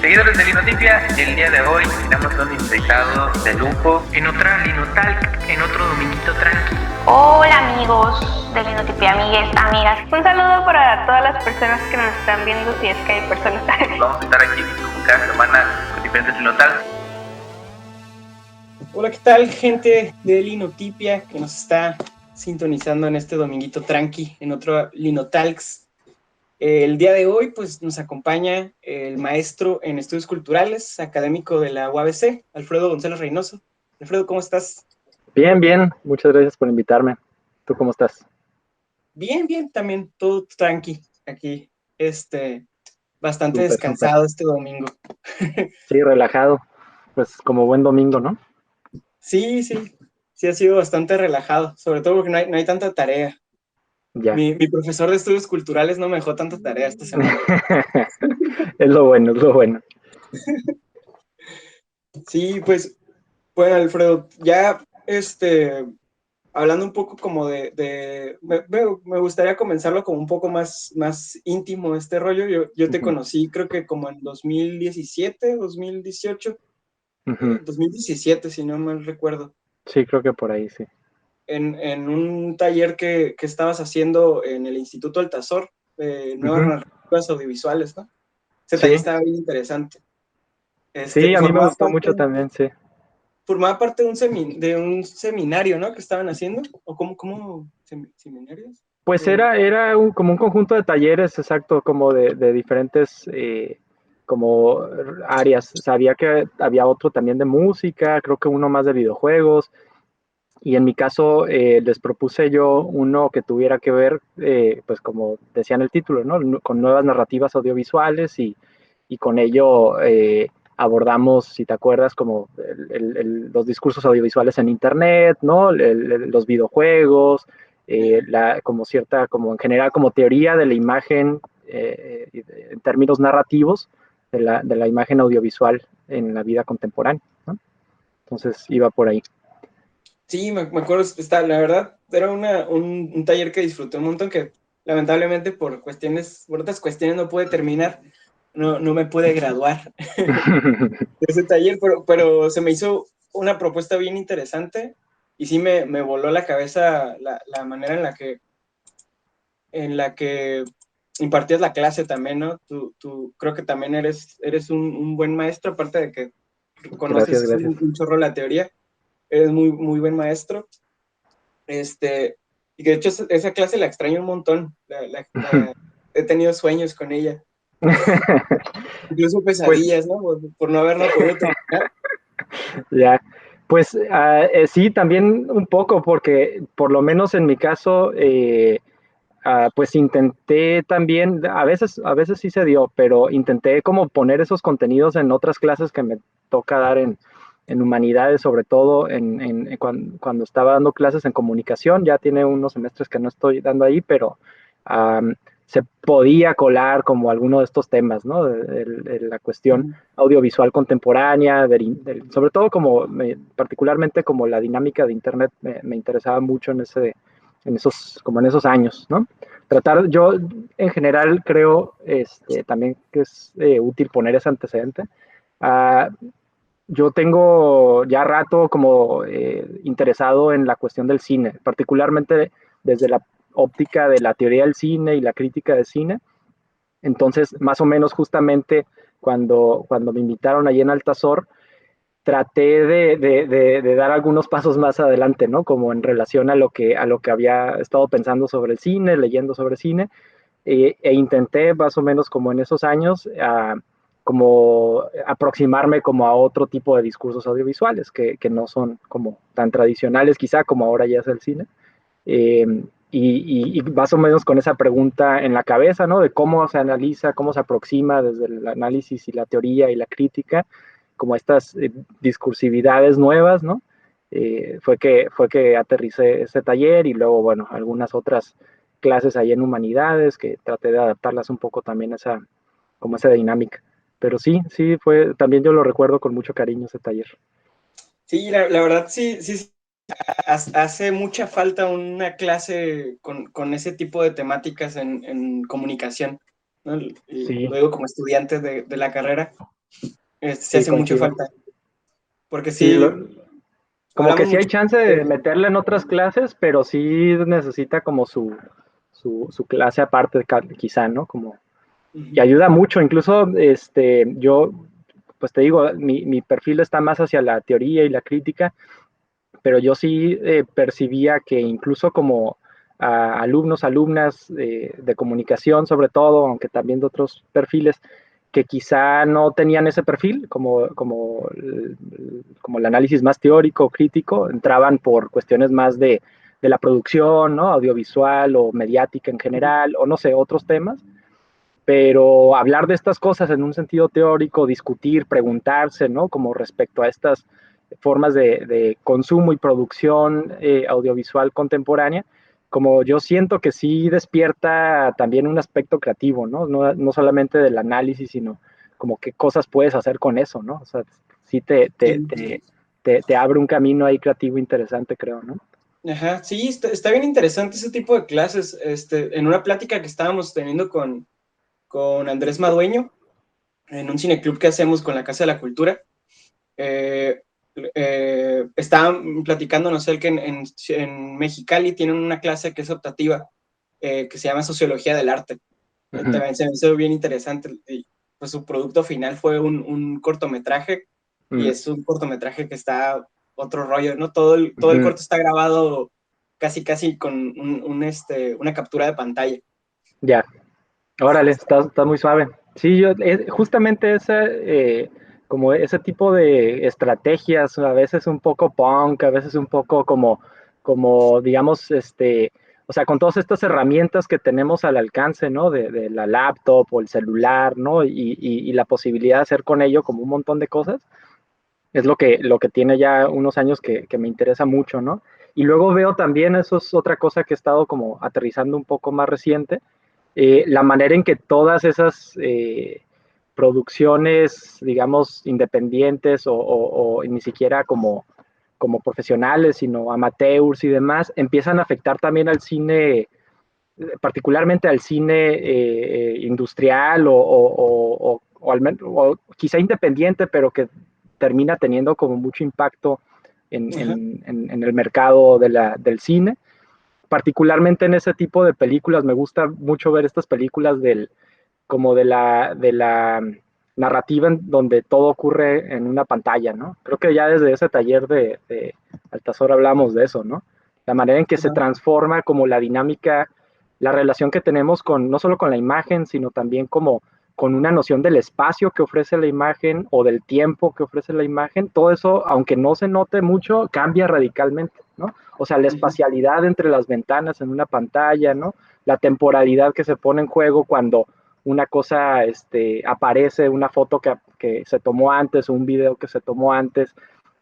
Seguidores de Linotipia, el día de hoy tenemos un invitado de lujo en otra Linotalk, en otro dominguito tranqui. Hola amigos de Linotipia, amigues, amigas. Un saludo para todas las personas que nos están viendo, si es que hay personas. Vamos a estar aquí como cada semana con diferentes Linotalks. Hola, ¿qué tal, gente de Linotipia que nos está sintonizando en este dominguito tranqui, en otro Linotalks? El día de hoy, pues, nos acompaña el maestro en estudios culturales, académico de la UABC, Alfredo González Reynoso. Alfredo, ¿cómo estás? Bien, bien. Muchas gracias por invitarme. ¿Tú cómo estás? Bien, bien, también todo tranqui aquí, bastante Súper, descansado súper. este domingo. Sí, relajado. Pues como buen domingo, ¿no? Sí, ha sido bastante relajado, sobre todo porque no hay tanta tarea. Ya. Mi profesor de estudios culturales no me dejó tanta tarea esta semana. Es lo bueno, es lo bueno. Sí, pues, bueno, Alfredo, ya, hablando un poco como me gustaría comenzarlo como un poco más íntimo este rollo. Yo te conocí creo que como en 2017, 2018, Ujú. 2017, si no mal recuerdo, Sí, creo que por ahí sí. en un taller que estabas haciendo en el Instituto Altazor, de nuevas Ujú. narrativas audiovisuales, ¿no? Ese taller Sí, estaba bien interesante. sí, a mí me Formaba gustó parte mucho también, sí. de de un seminario, ¿no? Que estaban haciendo, o cómo seminarios. Pues era como un conjunto de talleres, exacto, como de diferentes como áreas. Sabía que había otro también de música, creo que uno más de videojuegos. Y en mi caso les propuse yo uno que tuviera que ver, pues como decía en el título, ¿no? Con nuevas narrativas audiovisuales y con ello abordamos, si te acuerdas, como los discursos audiovisuales en Internet, ¿no? Los videojuegos, como cierta, como en general, como teoría de la imagen en términos narrativos de la imagen audiovisual en la vida contemporánea, ¿no? Entonces iba por ahí. Sí, me acuerdo, la verdad, era un taller que disfruté un montón, que lamentablemente por otras cuestiones no pude terminar, no me pude graduar de ese taller, pero se me hizo una propuesta bien interesante y sí me voló la cabeza la manera en la que impartías la clase también, ¿no? Tú creo que también eres un buen maestro, aparte de que Gracias, conoces gracias. un chorro la teoría, eres muy buen maestro. Y que de hecho esa clase la extraño un montón, he tenido sueños con ella, incluso Pues pesadillas, ¿no? Por no haberla podido terminar. ya, pues sí, también un poco, porque por lo menos en mi caso, pues intenté también, a veces sí se dio, pero intenté como poner esos contenidos en otras clases que me toca dar en humanidades, sobre todo cuando estaba dando clases en comunicación. Ya tiene unos semestres que no estoy dando ahí, pero um, se podía colar como alguno de estos temas, ¿no? De la cuestión audiovisual contemporánea, sobre todo particularmente como la dinámica de Internet me interesaba mucho como en esos años, ¿no? Yo en general creo también que es útil poner ese antecedente. Yo tengo ya rato como interesado en la cuestión del cine, particularmente desde la óptica de la teoría del cine y la crítica de cine. Entonces, más o menos justamente cuando me invitaron allí en Altazor, traté de dar algunos pasos más adelante, ¿no? Como en relación a lo que había estado pensando sobre el cine, leyendo sobre cine, e intenté más o menos como en esos años, como aproximarme como a otro tipo de discursos audiovisuales que no son como tan tradicionales quizá como ahora ya es el cine. Eh, y más o menos con esa pregunta en la cabeza, ¿no? De cómo se analiza, cómo se aproxima desde el análisis y la teoría y la crítica, como estas discursividades nuevas, ¿no? Fue que aterricé ese taller y luego, bueno, algunas otras clases ahí en humanidades que traté de adaptarlas un poco también a como esa dinámica. Pero sí, también yo lo recuerdo con mucho cariño ese taller. Sí, la verdad sí, hace mucha falta una clase con ese tipo de temáticas en comunicación, ¿no? Y Sí, lo digo como estudiante de la carrera. se Sí, hace mucho coincido. falta. Porque Sí, sí, como que hablamos sí hay mucho chance de de... meterla en otras clases, pero sí necesita como su clase aparte, quizá, ¿no? Como, y Ujú. ayuda mucho, incluso yo, pues te digo, mi perfil está más hacia la teoría y la crítica, pero yo sí percibía que incluso como alumnos, alumnas de comunicación sobre todo, aunque también de otros perfiles, que quizá no tenían ese perfil, como el análisis más teórico, crítico, entraban por cuestiones más de la producción, ¿no? Audiovisual o mediática en general, o no sé, otros temas, pero hablar de estas cosas en un sentido teórico, discutir, preguntarse, ¿no? Como respecto a estas formas de consumo y producción audiovisual contemporánea, como yo siento que sí despierta también un aspecto creativo, ¿no? No solamente del análisis, sino como qué cosas puedes hacer con eso, ¿no? O sea, sí Sí. te abre un camino ahí creativo interesante, creo, ¿no? Ajá, sí, está bien interesante ese tipo de clases. En una plática que estábamos teniendo con Andrés Madueño, en un cineclub que hacemos con la Casa de la Cultura, eh, estaban platicando, no sé, el que en Mexicali tienen una clase que es optativa, que se llama Sociología del Arte. Ujú, También se me hizo bien interesante. Y, pues su producto final fue un cortometraje, y mm, es un cortometraje que está otro rollo, ¿no? Todo el ujú. corto está grabado casi con una captura de pantalla. Ya. Órale, está muy suave. Sí, justamente como ese tipo de estrategias, a veces un poco punk, a veces un poco como digamos, o sea, con todas estas herramientas que tenemos al alcance, ¿no? De la laptop o el celular, ¿no? Y la posibilidad de hacer con ello como un montón de cosas, es lo que tiene ya unos años que me interesa mucho, ¿no? Y luego veo también, eso es otra cosa que he estado como aterrizando un poco más reciente, la manera en que todas esas producciones, digamos, independientes o ni siquiera como profesionales, sino amateurs y demás, empiezan a afectar también al cine, particularmente al cine industrial o quizá independiente, pero que termina teniendo como mucho impacto Ajá. en el mercado del cine, particularmente en ese tipo de películas. Me gusta mucho ver estas películas como de la narrativa en donde todo ocurre en una pantalla, ¿no? Creo que ya desde ese taller de Altazor hablamos de eso, ¿no? La manera en que se Ajá. transforma como la dinámica, la relación que tenemos no solo con la imagen, sino también como con una noción del espacio que ofrece la imagen o del tiempo que ofrece la imagen. Todo eso, aunque no se note mucho, cambia radicalmente, ¿no? O sea, la Ujú. espacialidad entre las ventanas en una pantalla, ¿no? La temporalidad que se pone en juego cuando una cosa aparece, una foto que se tomó antes o un video que se tomó antes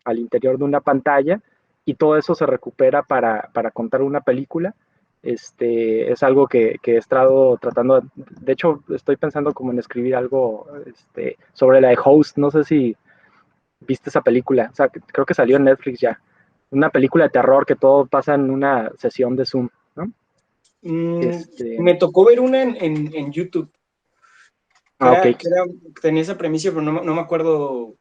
al interior de una pantalla, y todo eso se recupera para contar una película. Es algo que he estado tratando, de hecho estoy pensando como en escribir algo sobre la de Host. No sé si viste esa película, o sea, creo que salió en Netflix ya, una película de terror que todo pasa en una sesión de Zoom, ¿no? Mm, Este, me tocó ver una en YouTube, que ok. era, que era, que tenía esa premisa, pero no me acuerdo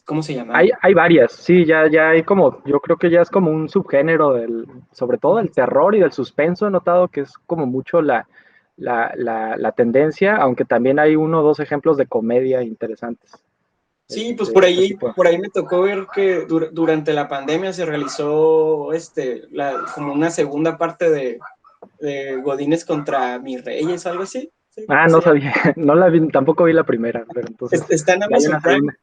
cómo se Hay, llamaba. hay varias, sí, ya hay como, yo creo que ya es como un subgénero sobre todo del terror y del suspenso. He notado que es como mucho la tendencia, aunque también hay uno o dos ejemplos de comedia interesantes, Sí, pues por ese ahí, tipo. por ahí me tocó ver que durante la pandemia se realizó como una segunda parte de Godines contra mis reyes, algo así. Sí, creo Ah, que no se llama. sabía, no la vi, tampoco vi la primera, pero entonces Está en ya hay Amazon una Prime. segunda.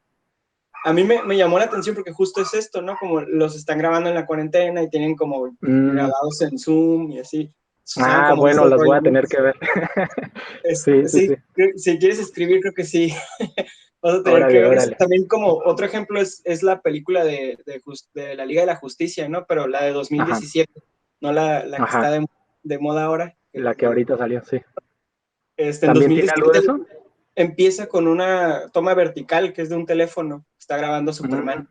A mí me llamó la atención porque justo es esto, ¿no? Como los están grabando en la cuarentena y tienen como Mm, grabados en Zoom y así. Usaban como bueno, ese las voy rollo, a ¿no? tener que ver. Sí, sí, Sí, sí. si quieres escribir, creo que sí. Vas a tener que Órale, ver eso. órale. También como otro ejemplo es la película de la Liga de la Justicia, ¿no? Pero la de Ajá, 2017, no la que está ajá. de moda ahora. La que ahorita salió, sí. En ¿También tiene algo de 2017 eso? empieza con una toma vertical que es de un teléfono que está grabando a Mm, Superman.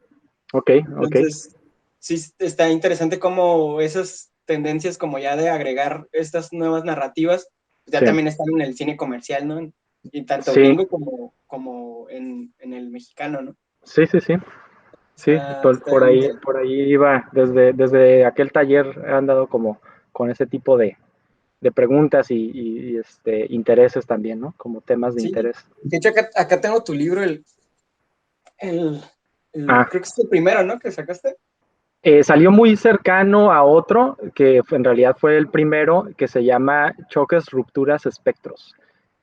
ok, ok. Entonces, sí está interesante cómo esas tendencias como ya de agregar estas nuevas narrativas, ya Sí. también están en el cine comercial, ¿no? y tanto Sí, gringo como en el mexicano, ¿no? sí, sí, sí. Sí, Está por bien ahí, interesante. por ahí iba, desde aquel taller he andado como con ese tipo de preguntas y intereses también, ¿no? Como temas de Sí, interés. de hecho acá tengo tu libro, el, Ah, creo que es el primero, ¿no? Que sacaste. salió muy cercano a otro, en realidad fue el primero, que se llama Choques, Rupturas, Espectros,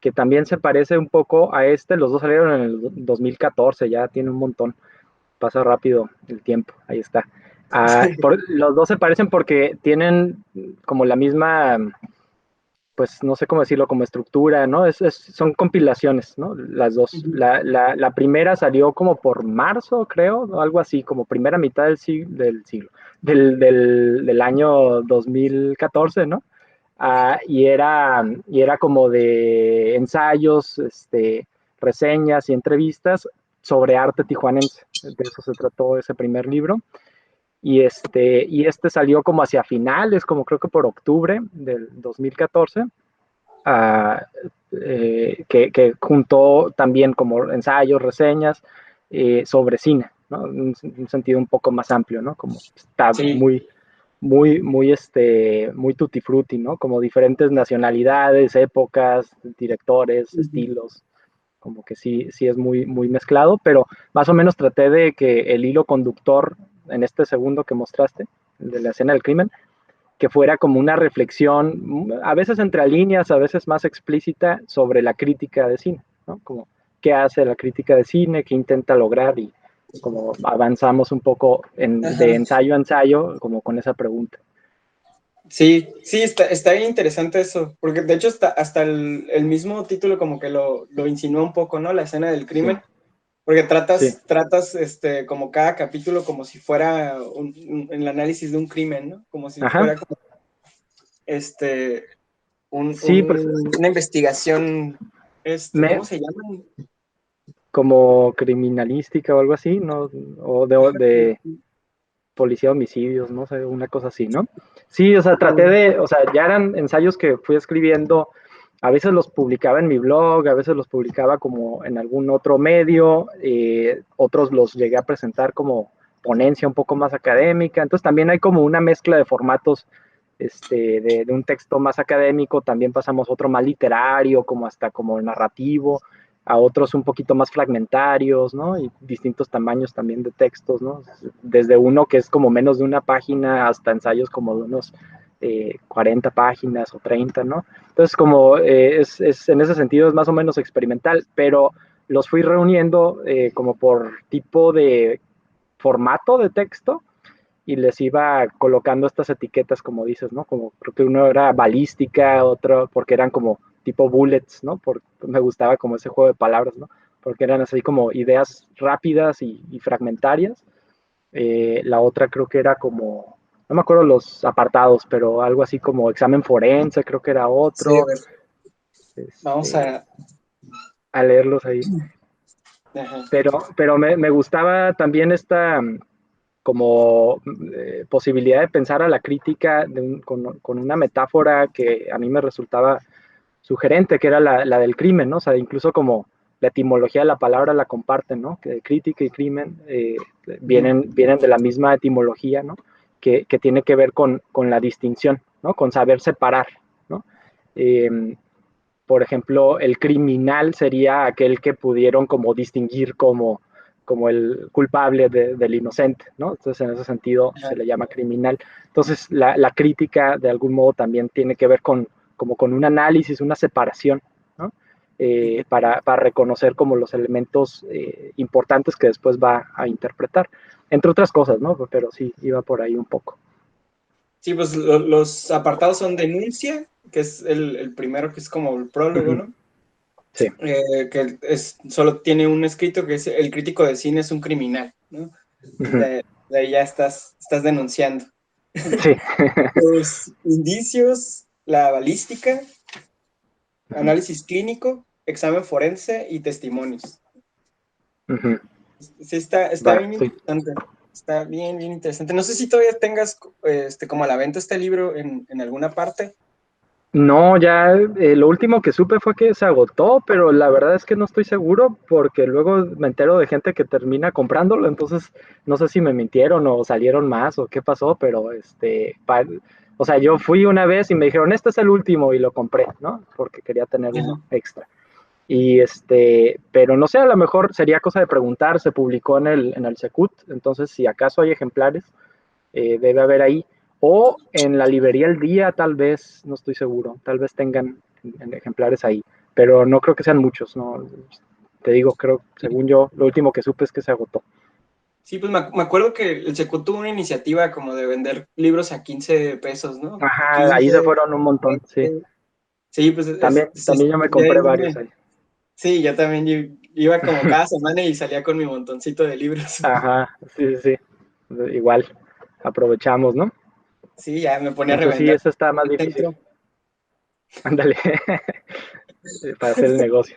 que también se parece un poco a este, los dos salieron en el 2014, ya tiene un montón, pasa rápido el tiempo, ahí está. Los dos se parecen porque tienen como la misma, pues no sé cómo decirlo, como estructura, ¿no? Son compilaciones, ¿no? Las dos. Ujú. La primera salió como por marzo, creo, o algo así, como primera mitad del año 2014, ¿no? Y era como de ensayos, reseñas y entrevistas sobre arte tijuanense. De eso se trató ese primer libro. Y este salió como hacia finales, como creo que por octubre del 2014, uh, que juntó también como ensayos, reseñas sobre cine, ¿no? Un sentido un poco más amplio, ¿no? Como está Sí. muy tutti frutti, ¿no? Como diferentes nacionalidades, épocas, directores, Ujú. estilos, como que sí es muy mezclado, pero más o menos traté de que el hilo conductor en este segundo que mostraste, el de la escena del crimen, que fuera como una reflexión, a veces entre líneas, a veces más explícita, sobre la crítica de cine, ¿no? Como qué hace la crítica de cine, qué intenta lograr y como avanzamos un poco de Ajá. ensayo a ensayo, como con esa pregunta. Sí, sí, está bien interesante eso, porque de hecho hasta el mismo título como que lo insinúa un poco, ¿no? La escena del Sí, crimen, porque sí, tratas como cada capítulo como si fuera el análisis de un crimen, ¿no? Como si ajá, fuera como este, sí, pues una investigación, ¿cómo me, se llama? como criminalística o algo así, ¿no? O de policía de homicidios, no sé, una cosa así, ¿no? Sí, o sea, o sea, ya eran ensayos que fui escribiendo, a veces los publicaba en mi blog, a veces los publicaba como en algún otro medio, otros los llegué a presentar como ponencia un poco más académica, entonces también hay como una mezcla de formatos, de un texto más académico, también pasamos otro más literario, como hasta como narrativo, a otros un poquito más fragmentarios, ¿no? Y distintos tamaños también de textos, ¿no? Desde uno que es como menos de una página hasta ensayos como de unos 40 páginas o 30, ¿no? Entonces, como en ese sentido es más o menos experimental, pero los fui reuniendo como por tipo de formato de texto y les iba colocando estas etiquetas, como dices, ¿no? Como creo que uno era balística, otro porque eran como tipo bullets, ¿no? Me gustaba como ese juego de palabras, ¿no? Porque eran así como ideas rápidas y fragmentarias. La otra creo que era como, no me acuerdo los apartados, pero algo así como examen forense, creo que era Sí, a otro, ver, vamos este, a leerlos ahí. ajá. Pero me gustaba también esta como posibilidad de pensar a la crítica con una metáfora que a mí me resultaba sugerente, que era la del crimen, ¿no? O sea, incluso como la etimología de la palabra la comparten, ¿no? Que crítica y crimen vienen de la misma etimología, ¿no? Que tiene que ver con la distinción, ¿no? Con saber separar, ¿no? Eh, por ejemplo, el criminal sería aquel que pudieron como distinguir como el culpable del inocente, ¿no? Entonces, en ese sentido, se le llama criminal. Entonces, la crítica, de algún modo, también tiene que ver como con un análisis, una separación, ¿no? Para reconocer como los elementos importantes que después va a interpretar, entre otras cosas, ¿no? Pero sí, iba por ahí un poco. Sí, pues los apartados son denuncia, que es el primero, que es como el Uh prólogo, -huh. ¿no? Sí. Solo tiene un escrito que es el crítico de cine es un criminal, ¿no? Uh -huh. De ahí ya estás denunciando. Sí. Los indicios, la balística, Uh -huh. análisis clínico, examen forense y testimonios. Uh -huh. Sí, está Va, bien sí. interesante. Está bien, bien interesante. No sé si todavía tengas como a la venta este libro en alguna parte. No, ya lo último que supe fue que se agotó, pero la verdad es que no estoy seguro porque luego me entero de gente que termina comprándolo, entonces no sé si me mintieron o salieron más o qué pasó, pero o sea, yo fui una vez y me dijeron, este es el último y lo compré, ¿no? Porque quería tener uno Ajá. extra. Y pero no sé, a lo mejor sería cosa de preguntar, se publicó en el Secut, entonces si acaso hay ejemplares, debe haber ahí. O en la librería El Día, tal vez, no estoy seguro, tal vez tengan en ejemplares ahí, pero no creo que sean muchos, ¿no? Te digo, creo, según yo, lo último que supe es que se agotó. Sí, pues me acuerdo que el Secu tuvo una iniciativa como de vender libros a 15 pesos, ¿no? Ajá, ahí se 15, fueron un montón, sí. 20. Sí, pues También yo me de compré ahí varios ahí. sí, yo también iba como cada semana y salía con mi montoncito de libros. Ajá, sí, sí, sí. Igual, aprovechamos, ¿no? Sí, ya me ponía a Entonces sí, revender eso está más el difícil. centro. Ándale, para hacer el negocio.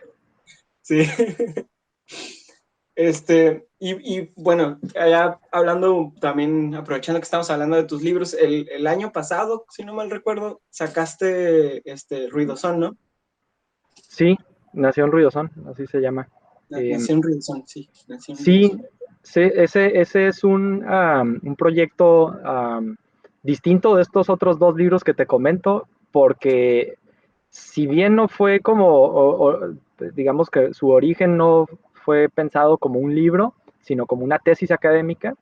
Sí. Y bueno, ya hablando también, aprovechando que estamos hablando de tus libros, el año pasado, si no mal recuerdo, sacaste Ruidosón, ¿no? Sí, Nación Ruidosón, así se llama. Nació en Ruidosón, sí, nació en Sí, Ruidosón. sí, ese es un proyecto distinto de estos otros dos libros que te comento, porque si bien no fue como, digamos que su origen no fue pensado como un libro, sino como una tesis académica,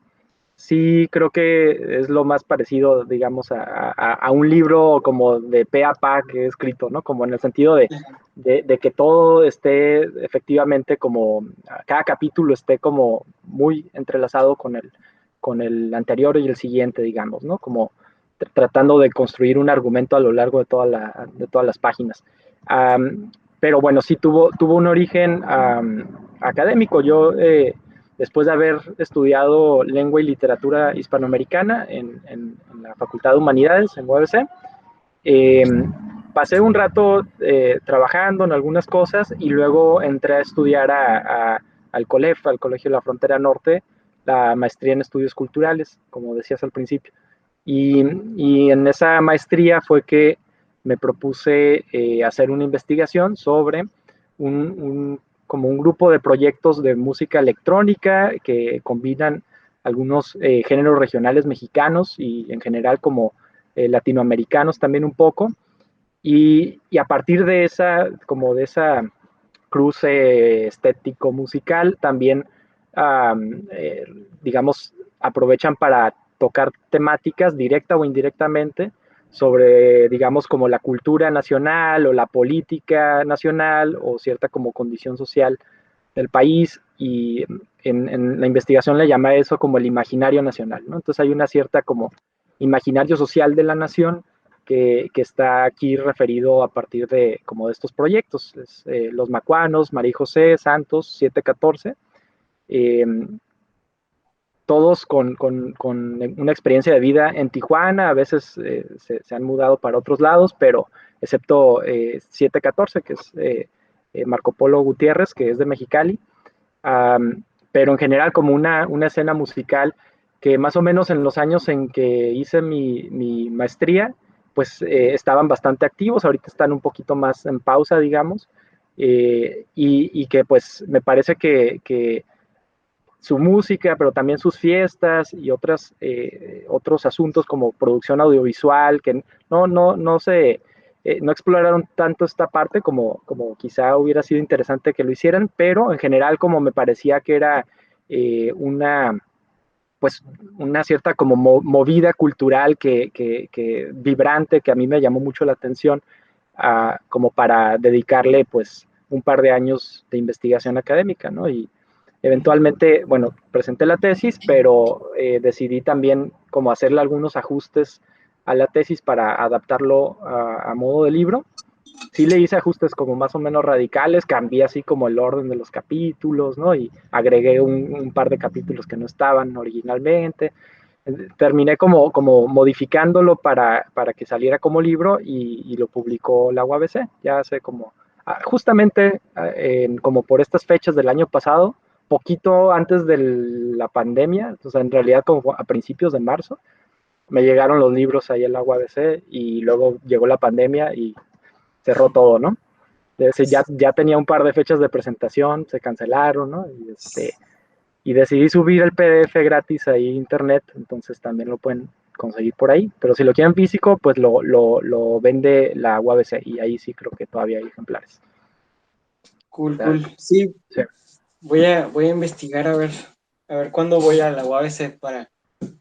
sí creo que es lo más parecido, digamos, a un libro como de pe a pa que he escrito, ¿no? Como en el sentido de que todo esté efectivamente como, cada capítulo esté como muy entrelazado con el anterior y el siguiente, digamos, ¿no? Como tratando de construir un argumento a lo largo de de todas las páginas. Pero bueno, sí tuvo un origen académico. Yo, después de haber estudiado lengua y literatura hispanoamericana en la Facultad de Humanidades, en UABC, eh, pasé un rato trabajando en algunas cosas y luego entré a estudiar al COLEF, al Colegio de la Frontera Norte, la maestría en estudios culturales, como decías al principio. Y en esa maestría fue que me propuse hacer una investigación sobre como un grupo de proyectos de música electrónica que combinan algunos géneros regionales mexicanos y en general como latinoamericanos también un poco. Y a partir de como de esa cruce estético musical, también, eh, digamos, aprovechan para tocar temáticas directa o indirectamente sobre, digamos, como la cultura nacional o la política nacional o cierta como condición social del país, y en la investigación le llama eso como el imaginario nacional, ¿no? Entonces hay una cierta como imaginario social de la nación que está aquí referido a partir de como de estos proyectos, Los Macuanos, María José, Santos, 714, eh, todos con una experiencia de vida en Tijuana, a veces se han mudado para otros lados, pero excepto 714, que es Marco Polo Gutiérrez, que es de Mexicali, pero en general como una escena musical que más o menos en los años en que hice mi maestría, pues estaban bastante activos, ahorita están un poquito más en pausa, digamos, y que pues me parece que su música, pero también sus fiestas y otros asuntos como producción audiovisual, que no exploraron tanto esta parte como quizá hubiera sido interesante que lo hicieran, pero en general como me parecía que era una, pues, una cierta como movida cultural que vibrante, que a mí me llamó mucho la atención, como para dedicarle pues un par de años de investigación académica, ¿no? Y eventualmente, bueno, presenté la tesis, pero decidí también como hacerle algunos ajustes a la tesis para adaptarlo a modo de libro. Sí le hice ajustes como más o menos radicales, cambié así como el orden de los capítulos, ¿no? Y agregué un par de capítulos que no estaban originalmente. Terminé como modificándolo para que saliera como libro y lo publicó la UABC, ya hace como, justamente como por estas fechas del año pasado, poquito antes de la pandemia, o sea, en realidad como a principios de marzo, me llegaron los libros ahí en la UABC y luego llegó la pandemia y cerró todo, ¿no? Ya tenía un par de fechas de presentación, se cancelaron, ¿no? Y decidí subir el PDF gratis ahí a internet, entonces también lo pueden conseguir por ahí, pero si lo quieren físico, pues lo vende la UABC y ahí sí creo que todavía hay ejemplares. Cool, cool. Sí, Sí. voy a investigar a ver cuándo voy a la UABC para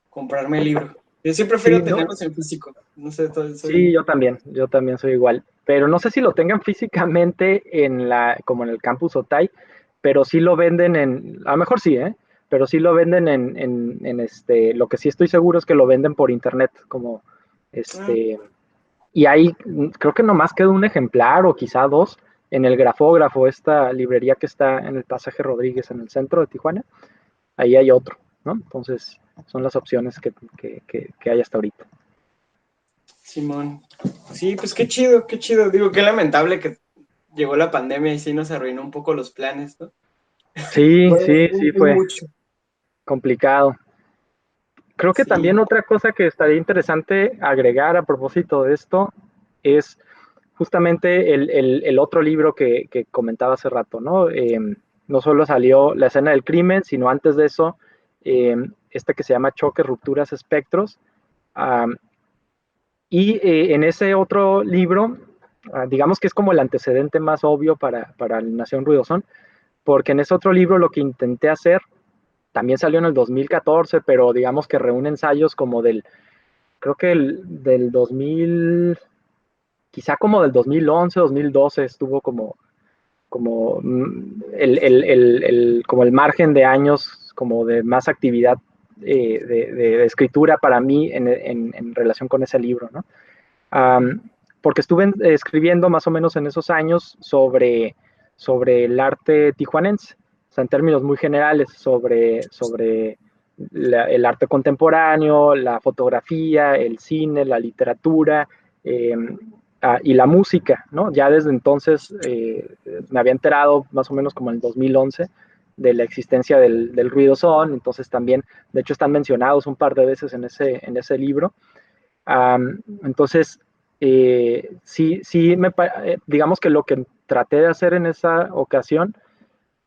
comprarme el libro. Yo sí prefiero Sí, ¿no? tenerlos en físico. No sé, Sí, yo también soy igual. Pero no sé si lo tengan físicamente como en el campus Otay, pero sí lo venden a lo mejor sí, ¿eh? Pero sí lo venden lo que sí estoy seguro es que lo venden por internet, como y ahí creo que nomás queda un ejemplar o quizá dos en el Grafógrafo, esta librería que está en el Pasaje Rodríguez en el centro de Tijuana, ahí hay otro, ¿no? Entonces son las opciones que hay hasta ahorita. Simón. Sí, pues qué chido, qué chido. Digo, qué lamentable que llegó la pandemia y sí nos arruinó un poco los planes, ¿no? Sí, Bueno, sí, un fue mucho. complicado. Creo que Sí. también otra cosa que estaría interesante agregar a propósito de esto es justamente el otro libro que comentaba hace rato, ¿no? No solo salió La escena del crimen, sino antes de eso, este que se llama Choques, Rupturas, Espectros. En ese otro libro, digamos que es como el antecedente más obvio para Nación Ruidosón, porque en ese otro libro lo que intenté hacer también salió en el 2014, pero digamos que reúne ensayos como creo que del 2000, quizá como del 2011, 2012 estuvo como el margen de años, como de más actividad de escritura para mí en relación con ese libro, ¿no? Porque estuve escribiendo más o menos en esos años sobre el arte tijuanense, o sea, en términos muy generales, sobre el arte contemporáneo, la fotografía, el cine, la literatura y la música, ¿no? Ya desde entonces me había enterado más o menos como en el 2011 de la existencia del ruido son, entonces también, de hecho están mencionados un par de veces en ese libro. Entonces, sí, digamos que lo que traté de hacer en esa ocasión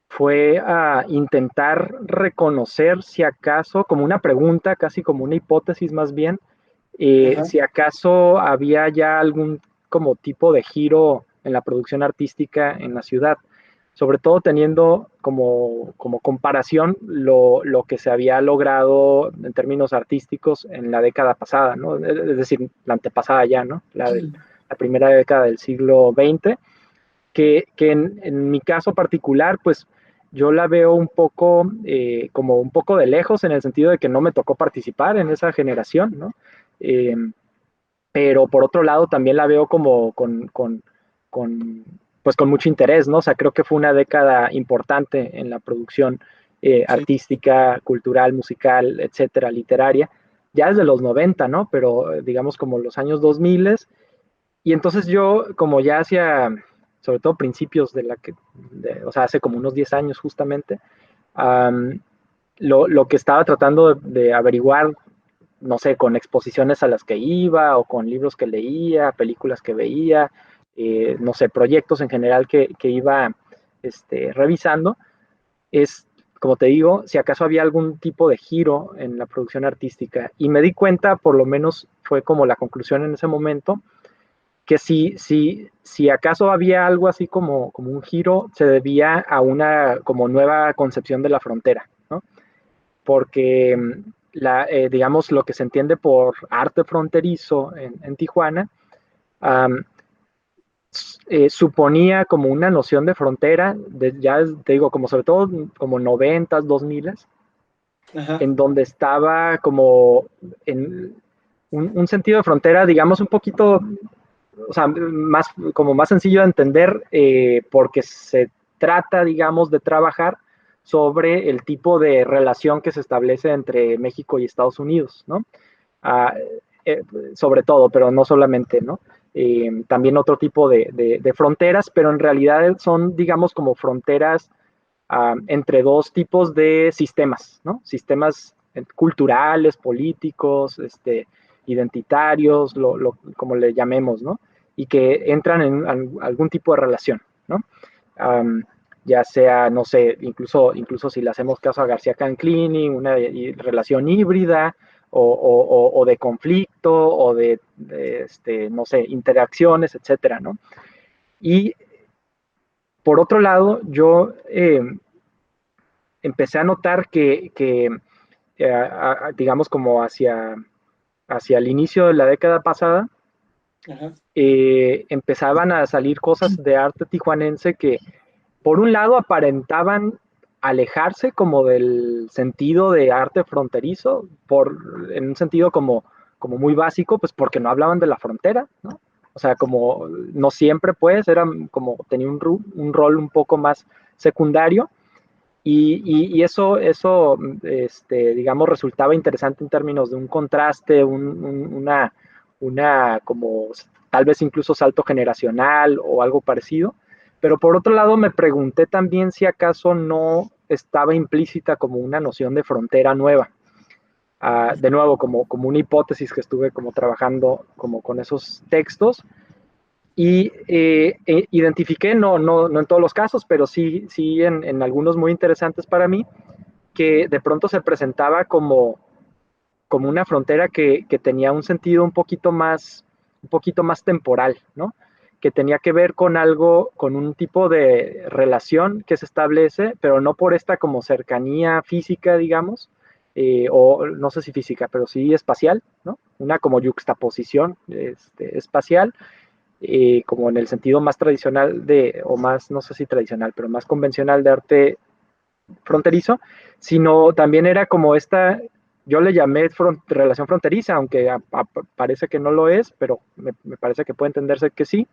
fue intentar reconocer si acaso, como una pregunta, casi como una hipótesis más bien, si acaso había ya algún como tipo de giro en la producción artística en la ciudad, sobre todo teniendo como comparación lo que se había logrado en términos artísticos en la década pasada, ¿no? Es decir, la antepasada ya, ¿no? La primera década del siglo XX, que en mi caso particular, pues yo la veo un poco como un poco de lejos en el sentido de que no me tocó participar en esa generación, ¿no? Eh, pero por otro lado también la veo como pues con mucho interés, ¿no? O sea, creo que fue una década importante en la producción Sí. artística, cultural, musical, etcétera, literaria, ya desde los 90, ¿no? Pero digamos como los años 2000, y entonces yo, como ya hacia, sobre todo principios o sea, hace como unos 10 años justamente, um, lo que estaba tratando de averiguar, no sé, con exposiciones a las que iba o con libros que leía, películas que veía, no sé, proyectos en general que iba revisando, es, como te digo, si acaso había algún tipo de giro en la producción artística. Y me di cuenta, por lo menos fue como la conclusión en ese momento, que si acaso había algo así como un giro, se debía a una como nueva concepción de la frontera, ¿no? Porque digamos, lo que se entiende por arte fronterizo en Tijuana, um, suponía como una noción de frontera, ya te digo, como sobre todo como 90s, 2000s, en donde estaba como en un sentido de frontera, digamos, un poquito, o sea, como más sencillo de entender, porque se trata, digamos, de trabajar sobre el tipo de relación que se establece entre México y Estados Unidos, ¿no? Ah, sobre todo, pero no solamente, ¿no? También otro tipo de fronteras, pero en realidad son, digamos, como fronteras entre dos tipos de sistemas, ¿no? Sistemas culturales, políticos, identitarios, como le llamemos, ¿no? y que entran en algún tipo de relación, ¿no? Ya sea, no sé, incluso si le hacemos caso a García Canclini, una relación híbrida o de conflicto o de no sé, interacciones, etcétera, ¿no? Y por otro lado, yo empecé a notar que digamos como hacia el inicio de la década pasada, empezaban a salir cosas de arte tijuanense que por un lado aparentaban alejarse como del sentido de arte fronterizo, en un sentido como muy básico, pues porque no hablaban de la frontera, ¿no? O sea, como no siempre, pues, eran como, tenía un rol un poco más secundario, y eso digamos, resultaba interesante en términos de un contraste, una como tal vez incluso salto generacional o algo parecido. Pero por otro lado me pregunté también si acaso no estaba implícita como una noción de frontera nueva. De nuevo, como una hipótesis que estuve como trabajando como con esos textos, y identifiqué, no en todos los casos, pero sí en algunos muy interesantes para mí, que de pronto se presentaba como una frontera que tenía un sentido un poquito más temporal, ¿no? Que tenía que ver con algo, con un tipo de relación que se establece, pero no por esta como cercanía física, digamos, o no sé si física, pero sí espacial, ¿no? Una como yuxtaposición espacial, como en el sentido más tradicional o más, no sé si tradicional, pero más convencional de arte fronterizo, sino también era como yo le llamé relación fronteriza, aunque parece que no lo es, pero me parece que puede entenderse que sí,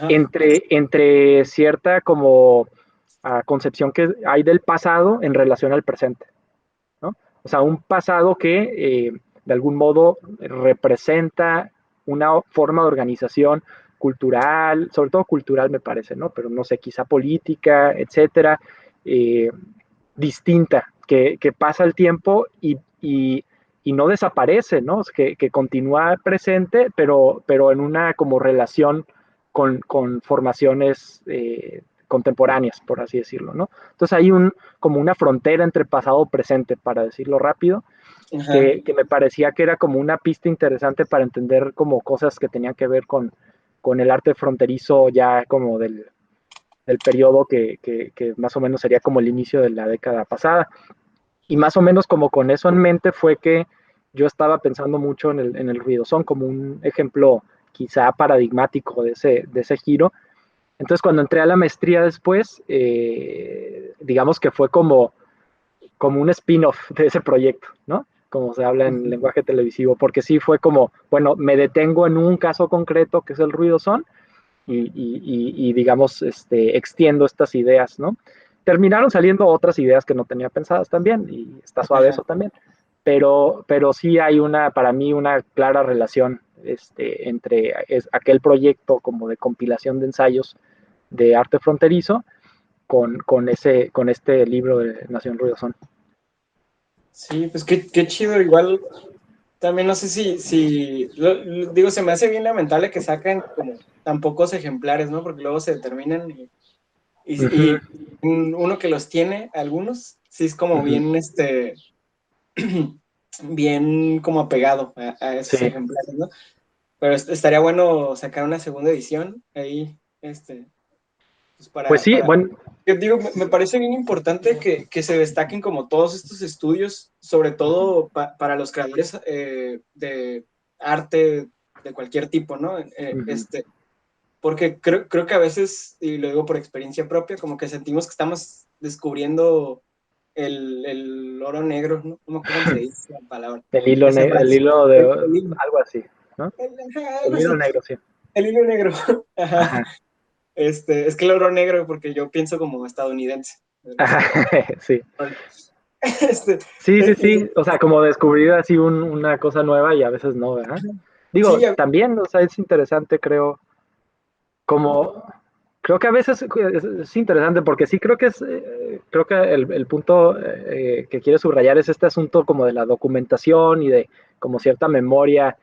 entre cierta como concepción que hay del pasado en relación al presente, ¿no? O sea, un pasado que de algún modo representa una forma de organización cultural, sobre todo cultural me parece, ¿no? Pero no sé, quizá política, etcétera, distinta, que pasa el tiempo y no desaparece, ¿no? Que continúa presente, pero en una como relación con formaciones contemporáneas, por así decirlo, ¿no? Entonces hay como una frontera entre pasado y presente, para decirlo rápido, que me parecía que era como una pista interesante para entender como cosas que tenían que ver con el arte fronterizo ya como del periodo que más o menos sería como el inicio de la década pasada. Y más o menos como con eso en mente fue que yo estaba pensando mucho en el ruidosón como un ejemplo quizá paradigmático de ese giro. Entonces cuando entré a la maestría después, digamos que fue como un spin-off de ese proyecto, ¿no? Como se habla en lenguaje televisivo, porque sí fue como, bueno, me detengo en un caso concreto que es el ruidosón, y digamos, extiendo estas ideas, ¿no? Terminaron saliendo otras ideas que no tenía pensadas también, y está suave eso también, pero sí hay para mí una clara relación entre aquel proyecto como de compilación de ensayos de arte fronterizo con este libro de Nación Ruidosón. Sí, pues qué chido, igual también no sé si digo, se me hace bien lamentable que sacan como tan pocos ejemplares, ¿no? Porque luego se determinan y uno que los tiene, algunos, sí es como bien, bien como apegado a esos ejemplares, ¿no? Pero estaría bueno sacar una segunda edición ahí, pues Pues sí, bueno. Yo digo, me parece bien importante que se destaquen como todos estos estudios, sobre todo para los creadores de arte de cualquier tipo, ¿no? Porque creo que a veces, y lo digo por experiencia propia, como que sentimos que estamos descubriendo el oro negro, ¿no? No me acuerdo cómo se dice la palabra. El hilo de algo así, ¿no? El hilo negro, sí. El hilo negro. Ajá. Es que el oro negro, porque yo pienso como estadounidense. Sí. Sí. O sea, como descubrir así una cosa nueva y a veces no, ¿verdad? Digo, sí, también, o sea, es interesante, creo que a veces es interesante porque sí creo que el punto que quiero subrayar es este asunto como de la documentación y de como cierta memoria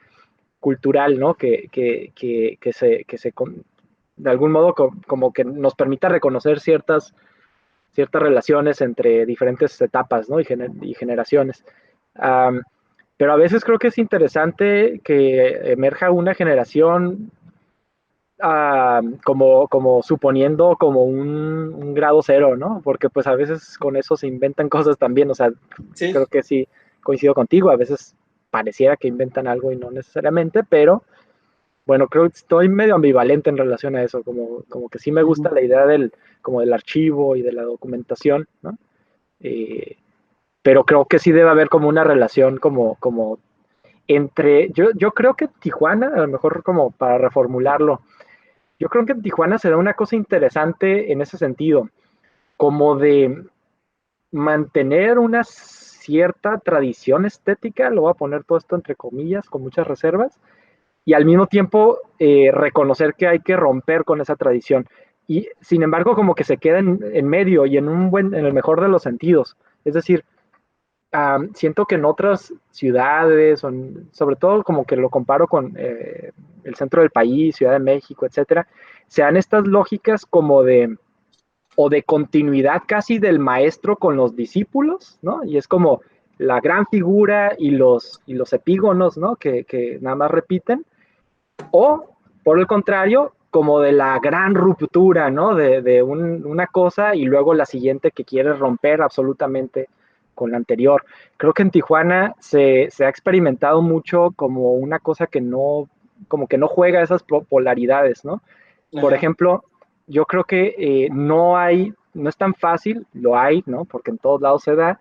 cultural, ¿no? De algún modo como que nos permita reconocer ciertas relaciones entre diferentes etapas, ¿no? y generaciones. Um, pero a veces creo que es interesante que emerja una generación como suponiendo como un grado cero, ¿no? Porque pues a veces con eso se inventan cosas también, o sea, creo Sí, que sí coincido contigo, a veces pareciera que inventan algo y no necesariamente, pero bueno, creo que estoy medio ambivalente en relación a eso, como que sí me gusta la idea como del archivo y de la documentación, ¿no? Eh, pero creo que sí debe haber como una relación como entre, yo creo que Tijuana, a lo mejor como para reformularlo, yo creo que en Tijuana se da una cosa interesante en ese sentido, como de mantener una cierta tradición estética, lo voy a poner todo esto entre comillas, con muchas reservas, y al mismo tiempo reconocer que hay que romper con esa tradición. Y sin embargo, como que se queda en medio y en el mejor de los sentidos. Es decir, siento que en otras ciudades, sobre todo como que lo comparo con el centro del país, Ciudad de México, etcétera, se dan estas lógicas como de continuidad casi del maestro con los discípulos, ¿no? Y es como la gran figura y los epígonos, ¿no? Que nada más repiten, o por el contrario, como de la gran ruptura, ¿no? De una cosa y luego la siguiente que quiere romper absolutamente con la anterior. Creo que en Tijuana se ha experimentado mucho como una cosa como que no juega esas polaridades, ¿no? Por ajá, ejemplo, yo creo que no es tan fácil, lo hay, ¿no? Porque en todos lados se da,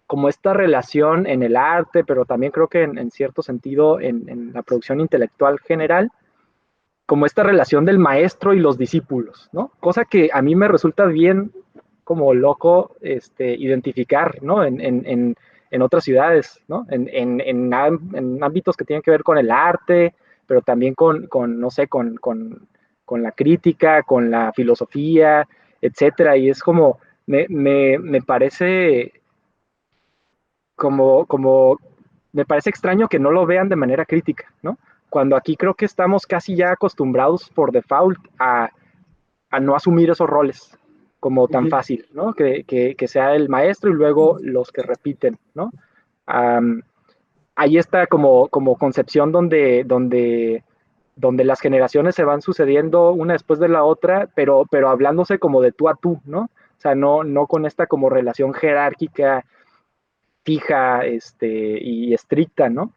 como esta relación en el arte, pero también creo que en cierto sentido en la producción intelectual general, como esta relación del maestro y los discípulos, ¿no? Cosa que a mí me resulta bien como loco identificar, ¿no? En otras ciudades, ¿no? En ámbitos que tienen que ver con el arte, pero también no sé, con la crítica, con la filosofía, etcétera. Y es como, me parece como me parece extraño que no lo vean de manera crítica, ¿no? Cuando aquí creo que estamos casi ya acostumbrados por default a no asumir esos roles como tan ujú. fácil, ¿no? Que sea el maestro y luego los que repiten, ¿no? Um, Hay esta como concepción donde las generaciones se van sucediendo una después de la otra, pero hablándose como de tú a tú, ¿no? O sea, no con esta como relación jerárquica fija y estricta, ¿no?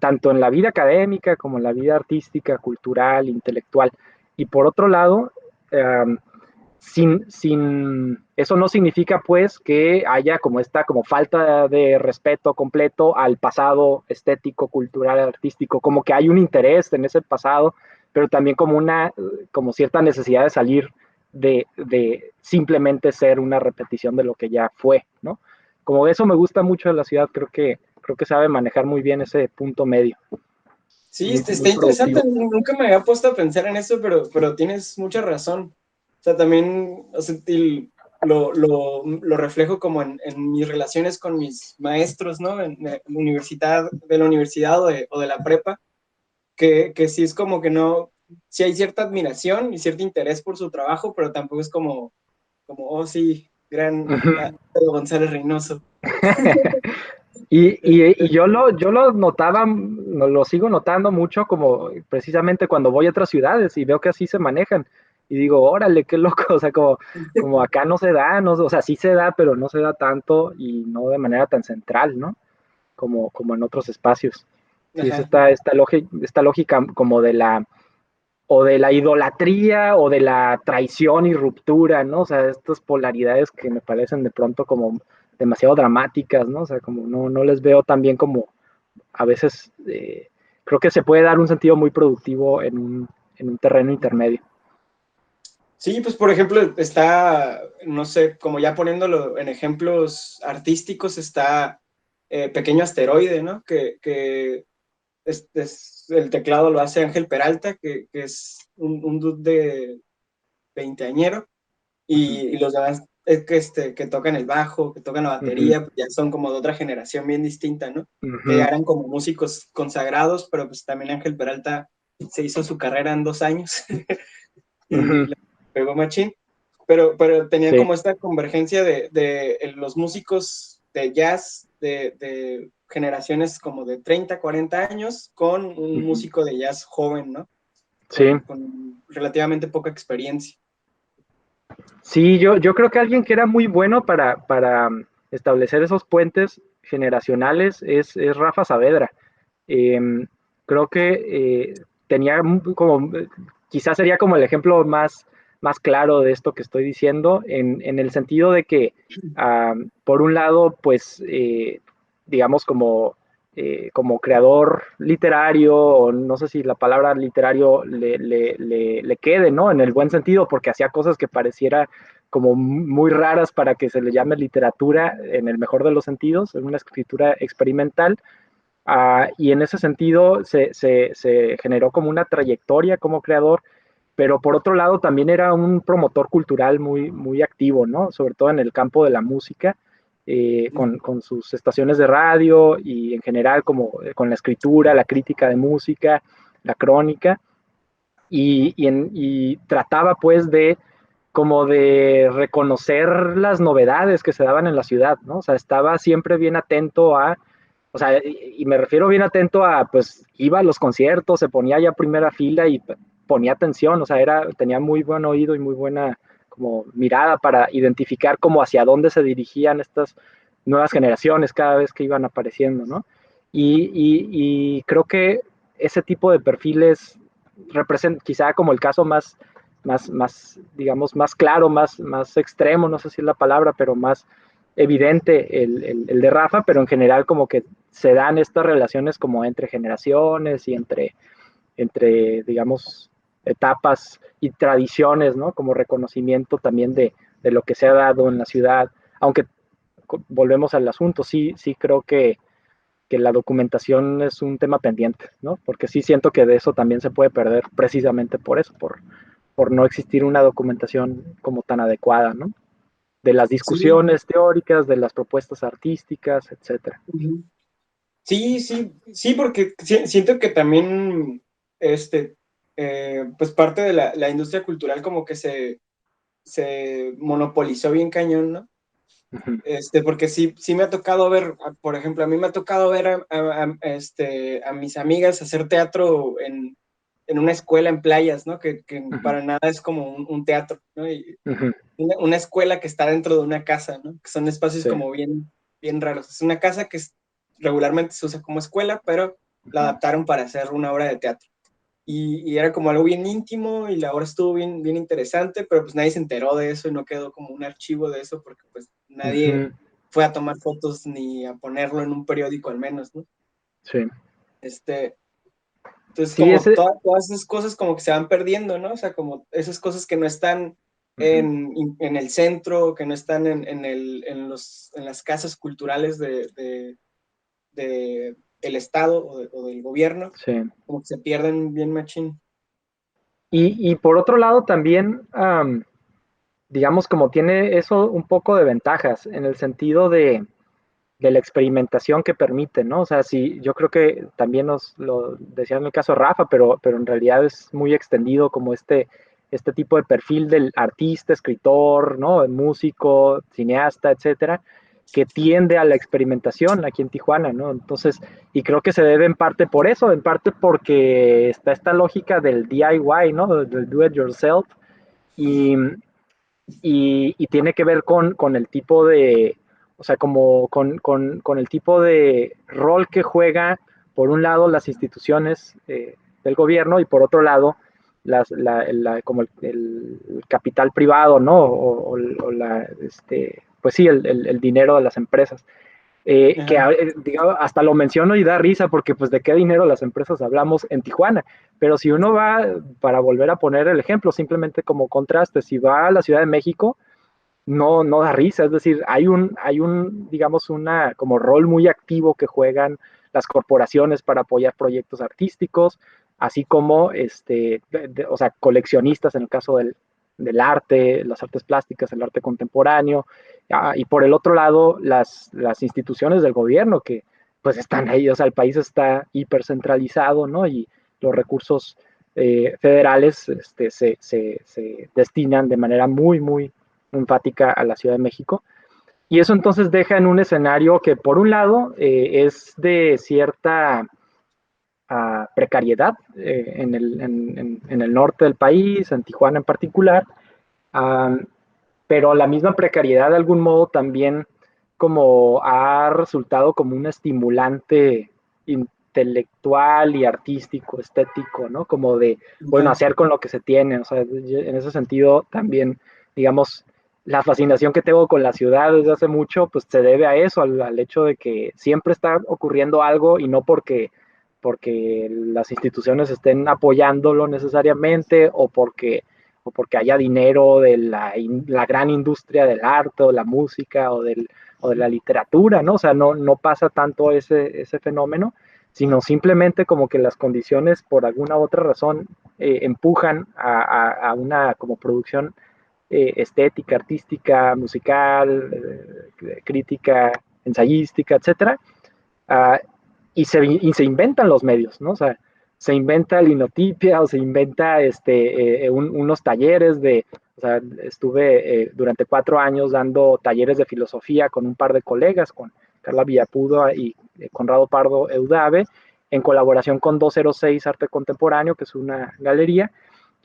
Tanto en la vida académica como en la vida artística, cultural, intelectual. Y por otro lado, eso no significa pues que haya como esta como falta de respeto completo al pasado estético, cultural, artístico, como que hay un interés en ese pasado, pero también como cierta necesidad de salir de simplemente ser una repetición de lo que ya fue, ¿no? Como eso me gusta mucho de la ciudad, creo que sabe manejar muy bien ese punto medio, Sí, muy, está muy interesante. productivo. Nunca me había puesto a pensar en eso, pero tienes mucha razón. O sea, también o sea, lo reflejo como en mis relaciones con mis maestros, ¿no? En la universidad, de la universidad o de la prepa, que sí es como que no, sí hay cierta admiración y cierto interés por su trabajo, pero tampoco es oh sí, gran Pedro González Reynoso. Y yo lo notaba, lo sigo notando mucho como precisamente cuando voy a otras ciudades y veo que así se manejan. Y digo, órale, qué loco, o sea, como acá no se da, no, o sea, sí se da, pero no se da tanto y no de manera tan central, ¿no? Como en otros espacios. Sí, es Ajá. esta lógica como o de la idolatría o de la traición y ruptura, ¿no? O sea, estas polaridades que me parecen de pronto como demasiado dramáticas, ¿no? O sea, como no les veo tan bien como a veces creo que se puede dar un sentido muy productivo en un terreno intermedio. Sí, pues por ejemplo, está, no sé, como ya poniéndolo en ejemplos artísticos, está Pequeño Asteroide, ¿no? Que el teclado lo hace Ángel Peralta, que es un dude de veinteañero, Ujú. y los demás que tocan el bajo, que tocan la batería, pues ya son como de otra generación bien distinta, ¿no? Que ya eran como músicos consagrados, pero pues también Ángel Peralta se hizo su carrera en 2 años y le pegó machín, pero tenían Sí. como esta convergencia de los músicos de jazz de generaciones como de 30, 40 años con un músico de jazz joven, ¿no? Sí. Con relativamente poca experiencia. Sí, yo creo que alguien que era muy bueno para establecer esos puentes generacionales es Rafa Saavedra. Creo que tenía como, quizás sería como el ejemplo más claro de esto que estoy diciendo, en el sentido de que, por un lado, pues, digamos, como creador literario, o no sé si la palabra literario le quede, ¿no? En el buen sentido, porque hacía cosas que pareciera como muy raras para que se le llame literatura en el mejor de los sentidos, en una escritura experimental. Y en ese sentido se generó como una trayectoria como creador, pero por otro lado también era un promotor cultural muy activo, ¿no? Sobre todo en el campo de la música, con sus estaciones de radio y en general como con la escritura, la crítica de música, la crónica, y trataba pues como de reconocer las novedades que se daban en la ciudad, ¿no? O sea, estaba siempre bien atento o sea, y me refiero bien atento pues, iba a los conciertos, se ponía ya a primera fila y ponía atención, o sea, tenía muy buen oído y muy buena como mirada para identificar como hacia dónde se dirigían estas nuevas generaciones cada vez que iban apareciendo, ¿no? Y creo que ese tipo de perfiles representa quizá como el caso digamos, más claro, más extremo, no sé si es la palabra, pero más evidente el de Rafa, pero en general como que se dan estas relaciones como entre generaciones y entre digamos, etapas y tradiciones, ¿no? Como reconocimiento también de lo que se ha dado en la ciudad, aunque volvemos al asunto, sí creo que la documentación es un tema pendiente, ¿no? Porque sí siento que de eso también se puede perder precisamente por eso, por no existir una documentación como tan adecuada, ¿no? De las Sí, discusiones teóricas, de las propuestas artísticas, etcétera. sí, porque siento que también, pues parte de la industria cultural como que se monopolizó bien cañón, ¿no? Ujú, Porque sí me ha tocado ver, por ejemplo, a mí me ha tocado ver a mis amigas hacer teatro en una escuela en playas, ¿no? Que ujú, para nada es como un teatro, ¿no? Y ujú, una escuela que está dentro de una casa, ¿no? Que son espacios sí, como bien raros. Es una casa que regularmente se usa como escuela, pero la ujú, adaptaron para hacer una obra de teatro. Y era como algo bien íntimo y la obra estuvo bien interesante, pero pues nadie se enteró de eso y no quedó como un archivo de eso porque pues nadie ujú, fue a tomar fotos ni a ponerlo en un periódico al menos, ¿no? sí. Este, entonces Sí, como ese. todas esas cosas como que se van perdiendo, ¿no? O sea, como esas cosas que no están Ujú, en el centro, que no están en las casas culturales de el Estado o del gobierno, sí. como que se pierden bien machín. Y por otro lado también, digamos, como tiene eso un poco de ventajas, en el sentido de la experimentación que permite, ¿no? O sea, sí, yo creo que también nos lo decía en el caso de Rafa, pero en realidad es muy extendido como este tipo de perfil del artista, escritor, ¿no? Músico, cineasta, etcétera, que tiende a la experimentación aquí en Tijuana, ¿no? Entonces, y creo que se debe en parte por eso, en parte porque está esta lógica del DIY, ¿no? Del do it yourself, y, y tiene que ver con el tipo o sea, como con el tipo de rol que juega, por un lado, las instituciones del gobierno y por otro lado, como el capital privado, ¿no? Pues sí, el dinero de las empresas. Que Ajá. digamos, hasta lo menciono y da risa porque pues de qué dinero las empresas hablamos en Tijuana, pero si uno va, para volver a poner el ejemplo, simplemente como contraste, si va a la Ciudad de México, no da risa, es decir, digamos, como rol muy activo que juegan las corporaciones para apoyar proyectos artísticos, así como, o sea, coleccionistas en el caso del arte, las artes plásticas, el arte contemporáneo, y por el otro lado las instituciones del gobierno que pues están ahí, o sea, el país está hipercentralizado, ¿no? Y los recursos federales se destinan de manera muy, muy enfática a la Ciudad de México. Y eso entonces deja en un escenario que por un lado es de cierta precariedad en el norte del país, en Tijuana en particular, pero la misma precariedad de algún modo también como ha resultado como un estimulante intelectual y artístico, estético, ¿no? Como de, bueno, hacer con lo que se tiene, o sea, en ese sentido también, digamos, la fascinación que tengo con la ciudad desde hace mucho, pues se debe a eso, al hecho de que siempre está ocurriendo algo y no porque las instituciones estén apoyándolo necesariamente o porque haya dinero de la gran industria del arte o la música o de la literatura, ¿no? O sea, no pasa tanto ese fenómeno, sino simplemente como que las condiciones por alguna otra razón empujan a una como producción estética, artística, musical, crítica, ensayística, etcétera, uh, y se inventan los medios, ¿no? O sea, se inventa linotipia o se inventa unos talleres o sea, estuve durante 4 años dando talleres de filosofía con un par de colegas, con Carla Villapudo y Conrado Pardo Eudave, en colaboración con 206 Arte Contemporáneo, que es una galería,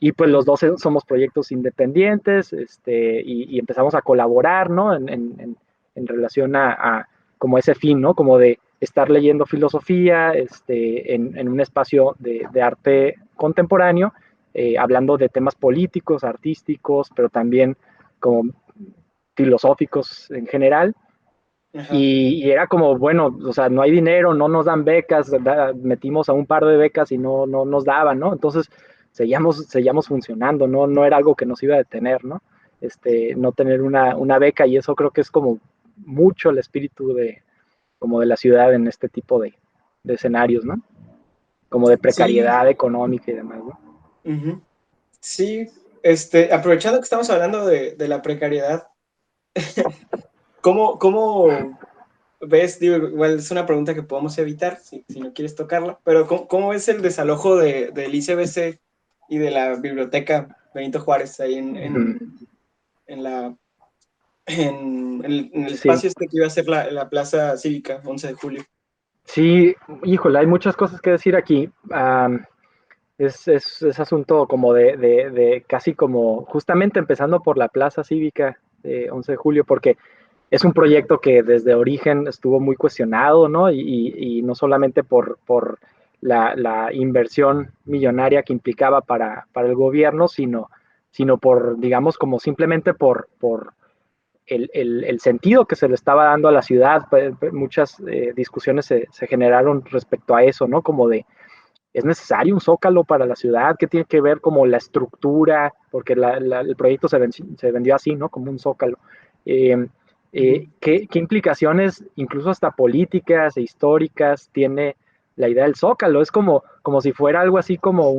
y pues los dos somos proyectos independientes, y empezamos a colaborar, ¿no? En relación a como ese fin, ¿no? Como de estar leyendo filosofía en un espacio de arte contemporáneo, hablando de temas políticos, artísticos, pero también como filosóficos en general. Y era como, bueno, o sea, no hay dinero, no nos dan becas, metimos a un par de becas y no nos daban, ¿no? Entonces seguíamos funcionando, no era algo que nos iba a detener, ¿no? No tener una beca, y eso creo que es como mucho el espíritu como de la ciudad en este tipo de escenarios, ¿no? Como de Sí. precariedad económica y demás, ¿no? Uh-huh. Sí, aprovechando que estamos hablando de la precariedad, ¿cómo ves? Digo, igual es una pregunta que podemos evitar si no quieres tocarla, pero ¿cómo ves el desalojo del ICBC y de la biblioteca Benito Juárez ahí en el espacio Sí. que iba a ser la Plaza Cívica, 11 de julio? Sí, híjole, hay muchas cosas que decir aquí. Es asunto como de casi como, justamente empezando por la Plaza Cívica de 11 de julio, porque es un proyecto que desde origen estuvo muy cuestionado, ¿no? Y no solamente por la inversión millonaria que implicaba para el gobierno, sino por, digamos, como simplemente por el sentido que se le estaba dando a la ciudad. Muchas discusiones se generaron respecto a eso, ¿no? Como de, ¿es necesario un zócalo para la ciudad? ¿Qué tiene que ver como la estructura? Porque el proyecto se vendió así, ¿no? Como un zócalo. ¿Qué implicaciones, incluso hasta políticas e históricas, tiene la idea del zócalo? Es como si fuera algo así como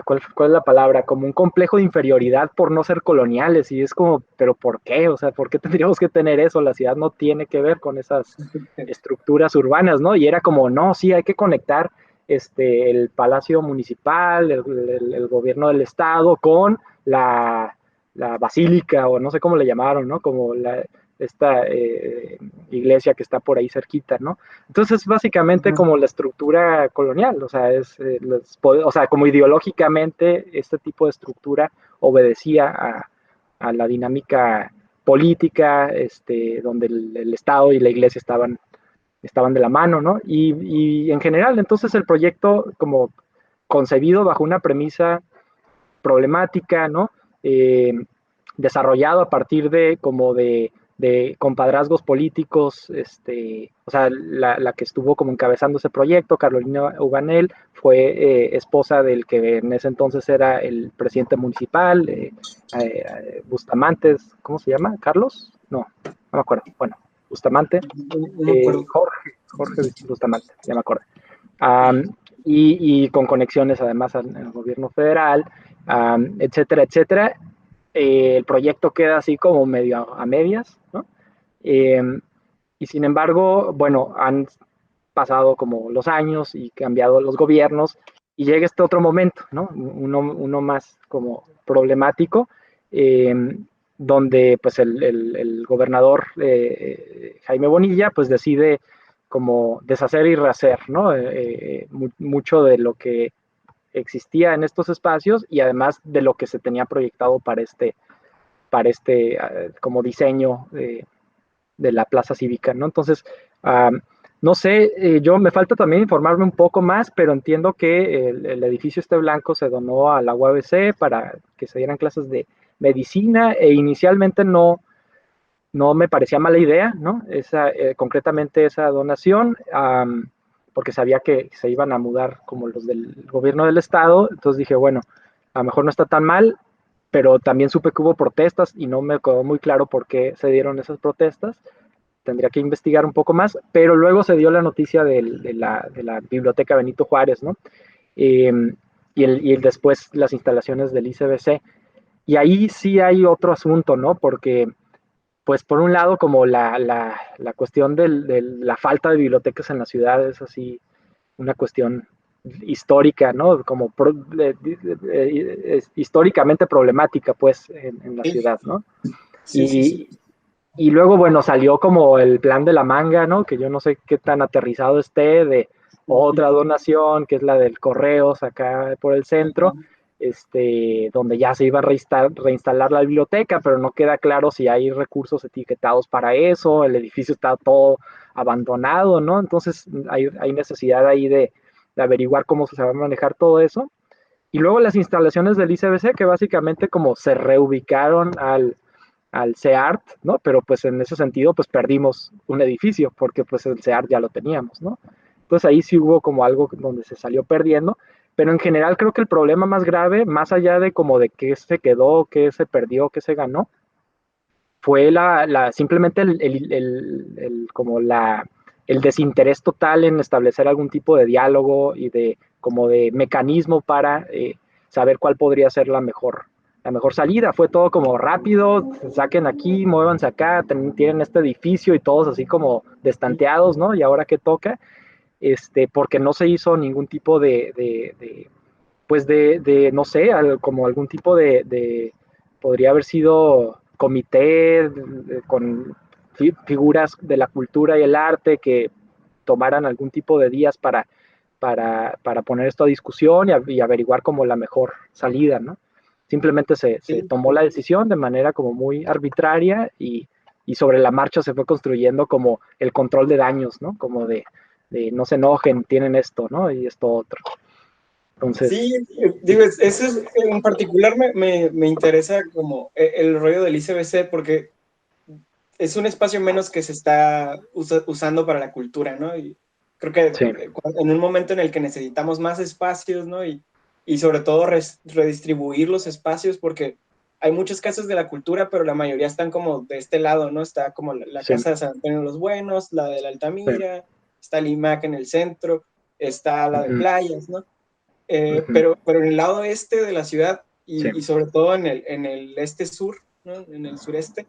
¿cuál es la palabra? Como un complejo de inferioridad por no ser coloniales, y es como, ¿pero por qué? O sea, ¿por qué tendríamos que tener eso? La ciudad no tiene que ver con esas estructuras urbanas, ¿no? Y era como, no, sí, hay que conectar el Palacio Municipal, el gobierno del Estado con la basílica, o no sé cómo le llamaron, ¿no? Como esta iglesia que está por ahí cerquita, ¿no? Entonces, básicamente como la estructura colonial, o sea, o sea, como ideológicamente este tipo de estructura obedecía a la dinámica política, donde el Estado y la iglesia estaban de la mano, ¿no? Y en general, entonces el proyecto como concebido bajo una premisa problemática, ¿no? Desarrollado a partir de compadrazgos políticos, o sea, la que estuvo como encabezando ese proyecto, Carolina Ubanel, fue esposa del que en ese entonces era el presidente municipal, Bustamante, ¿cómo se llama? ¿Carlos? No me acuerdo. Bueno, Bustamante, No me acuerdo. Jorge Bustamante, ya me acuerdo. Y con conexiones además en el gobierno federal. etcétera, etcétera. El proyecto queda así como medio a medias, ¿no? Y sin embargo, bueno, han pasado como los años y cambiado los gobiernos y llega este otro momento, ¿no? Uno más como problemático, donde pues el gobernador Jaime Bonilla pues decide como deshacer y rehacer, ¿no? Mucho de lo que existía en estos espacios y además de lo que se tenía proyectado para este como diseño de la plaza cívica, ¿no? Entonces, no sé, yo me falta también informarme un poco más, pero entiendo que el edificio este blanco se donó a la UABC para que se dieran clases de medicina e inicialmente no me parecía mala idea, ¿no? Concretamente esa donación, porque sabía que se iban a mudar como los del gobierno del estado, entonces dije, bueno, a lo mejor no está tan mal, pero también supe que hubo protestas y no me quedó muy claro por qué se dieron esas protestas. Tendría que investigar un poco más, pero luego se dio la noticia de la Biblioteca Benito Juárez, ¿no? Eh, y después las instalaciones del ICBC. Y ahí sí hay otro asunto, ¿no? Porque pues por un lado como la cuestión de la falta de bibliotecas en la ciudad es así una cuestión histórica, ¿no? Como históricamente problemática, pues, en la Sí, ciudad, ¿no? sí, sí, sí. Y luego, bueno, salió como el plan de la manga, ¿no? Que yo no sé qué tan aterrizado esté, de otra donación, que es la del Correos, acá por el centro, donde ya se iba a reinstalar la biblioteca, pero no queda claro si hay recursos etiquetados para eso, el edificio está todo abandonado, ¿no? Entonces hay necesidad ahí de averiguar cómo se va a manejar todo eso. Y luego las instalaciones del ICBC, que básicamente como se reubicaron al CEART, ¿no? Pero pues en ese sentido pues perdimos un edificio porque pues el CEART ya lo teníamos, ¿no? Entonces ahí sí hubo como algo donde se salió perdiendo, pero en general creo que el problema más grave, más allá de como de qué se quedó, qué se perdió, qué se ganó, fue simplemente como el desinterés total en establecer algún tipo de diálogo y como de mecanismo para saber cuál podría ser la mejor salida. Fue todo como rápido, saquen aquí, muévanse acá, tienen este edificio y todos así como destanteados, ¿no? Y ahora qué toca, porque no se hizo ningún tipo pues no sé, como algún tipo podría haber sido comité con figuras de la cultura y el arte que tomaran algún tipo de días para poner esto a discusión y averiguar como la mejor salida, ¿no? Simplemente se Sí. tomó la decisión de manera como muy arbitraria y sobre la marcha se fue construyendo como el control de daños, ¿no? Como de no se enojen, tienen esto, ¿no? Y esto otro. Entonces, Sí, digo, eso es, en particular me interesa como el rollo del ICBC porque es un espacio menos que se está usando para la cultura, ¿no? Y creo que sí. en un momento en el que necesitamos más espacios, ¿no? Y sobre todo redistribuir los espacios porque hay muchos casos de la cultura, pero la mayoría están como de este lado, ¿no? Está como la Sí, Casa de San Antonio de los Buenos, la de la sí. Altamira, está el IMAC en el centro, está la de Ujú, playas, ¿no? ujú, Pero en el lado este de la ciudad sí. y sobre todo en el este sur, ¿no? En el sureste,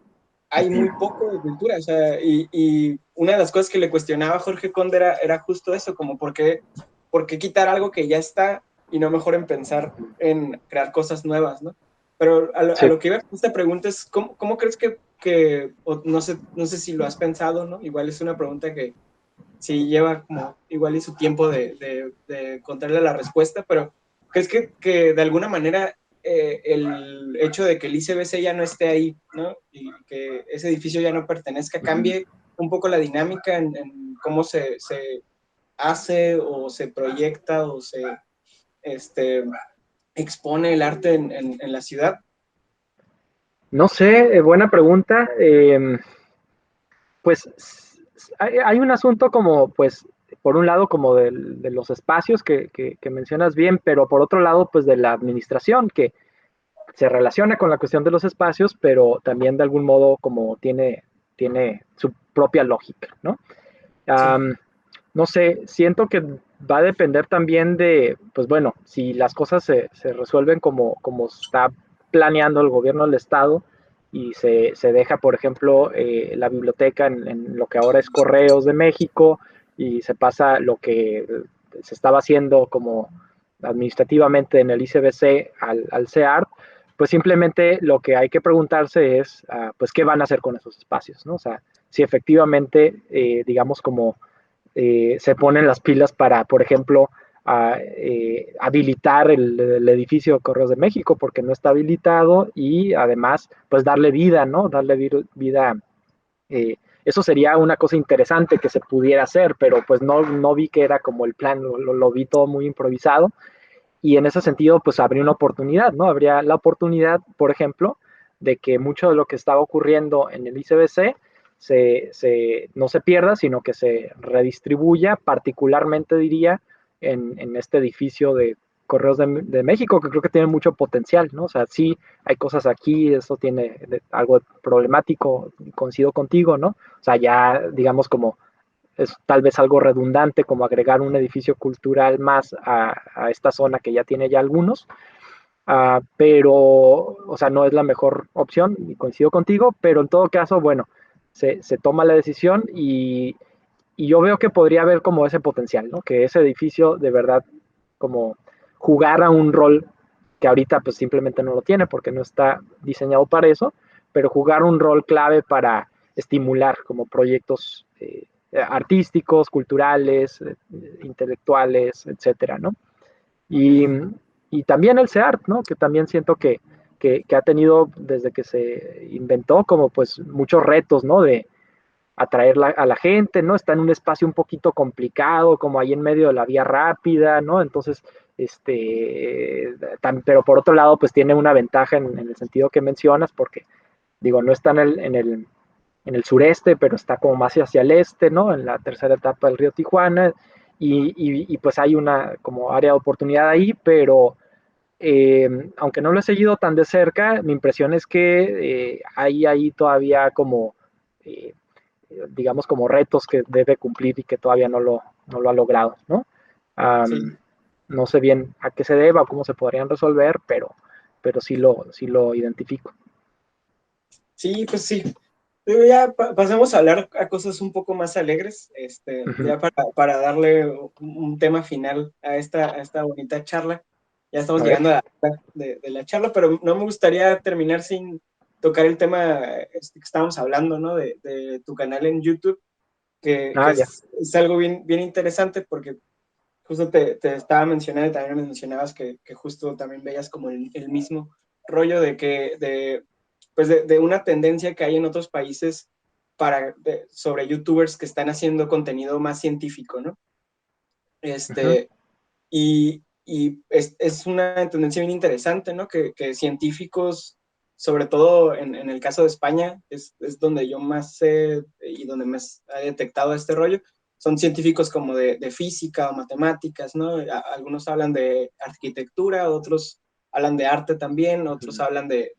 hay Ujú, muy poco de cultura. O sea, y una de las cosas que le cuestionaba a Jorge Conde era justo eso, como por qué quitar algo que ya está y no mejor en pensar en crear cosas nuevas, ¿no? Pero a sí. lo que iba con esta pregunta es, ¿cómo crees o no sé si lo has pensado, ¿no? Igual es una pregunta que sí lleva como igual y su tiempo de encontrarle la respuesta, pero ¿crees que de alguna manera el hecho de que el ICBC ya no esté ahí, ¿no? Y que ese edificio ya no pertenezca, cambie un poco la dinámica en cómo se hace o se proyecta o se este, expone el arte en la ciudad? No sé, buena pregunta. Pues hay un asunto como, pues, por un lado como de los espacios que mencionas bien, pero por otro lado, pues de la administración, que se relaciona con la cuestión de los espacios, pero también de algún modo como tiene su propia lógica, ¿no? Sí. No sé, siento que va a depender también de, pues bueno, si las cosas se resuelven como está planeando el gobierno del estado y se deja, por ejemplo, la biblioteca en lo que ahora es Correos de México y se pasa lo que se estaba haciendo como administrativamente en el ICBC al CEART, pues simplemente lo que hay que preguntarse es, pues, ¿qué van a hacer con esos espacios? ¿No? O sea, si efectivamente, digamos, como se ponen las pilas para, por ejemplo, habilitar el edificio de Correos de México, porque no está habilitado, y además, pues darle vida, ¿no? Darle vida. Eso sería una cosa interesante que se pudiera hacer, pero pues no vi que era como el plan, lo vi todo muy improvisado, y en ese sentido, pues habría una oportunidad, ¿no? Habría la oportunidad, por ejemplo, de que mucho de lo que estaba ocurriendo en el ICBC no se pierda, sino que se redistribuya, particularmente diría, en este edificio de Correos de México, que creo que tiene mucho potencial, ¿no? O sea, sí hay cosas aquí, eso tiene algo problemático, coincido contigo, ¿no? O sea, ya digamos es tal vez algo redundante como agregar un edificio cultural más a esta zona que ya tiene ya algunos, pero, o sea, no es la mejor opción, y coincido contigo, pero en todo caso, bueno, se toma la decisión y yo veo que podría haber como ese potencial, ¿no? Que ese edificio de verdad como jugara un rol que ahorita pues simplemente no lo tiene porque no está diseñado para eso, pero jugar un rol clave para estimular como proyectos artísticos, culturales, intelectuales, etcétera, ¿no? Y, y también el CEART, ¿no? Que también siento que ha tenido desde que se inventó como pues muchos retos, ¿no? De atraer a la gente, ¿no? Está en un espacio un poquito complicado, como ahí en medio de la vía rápida, ¿no? Entonces, pero por otro lado, pues tiene una ventaja en el sentido que mencionas, porque, digo, no está en el sureste, pero está como más hacia el este, ¿no? En la tercera etapa del río Tijuana, y pues hay una como área de oportunidad ahí, pero aunque no lo he seguido tan de cerca, mi impresión es que hay ahí todavía como, eh, digamos, como retos que debe cumplir y que todavía no lo ha logrado, ¿no? Sí, No sé bien a qué se deba o cómo se podrían resolver, pero sí lo identifico. sí, pues sí. Pero ya pasemos a hablar a cosas un poco más alegres, Ujú. ya para darle un tema final a esta bonita charla. Ya estamos A ver. llegando a la hora de la charla, pero no me gustaría terminar sin tocar el tema que estábamos hablando, ¿no? De tu canal en YouTube, que Ya. es algo bien, bien interesante porque justo te estaba mencionando y también me mencionabas que justo también veías como el mismo rollo pues de una tendencia que hay en otros países sobre youtubers que están haciendo contenido más científico, ¿no? Ujú. Y es una tendencia bien interesante, ¿no? Que científicos, sobre todo en el caso de España, es donde yo más sé y donde más he detectado este rollo, son científicos como de física o matemáticas, ¿no? Algunos hablan de arquitectura, otros hablan de arte también, otros hablan de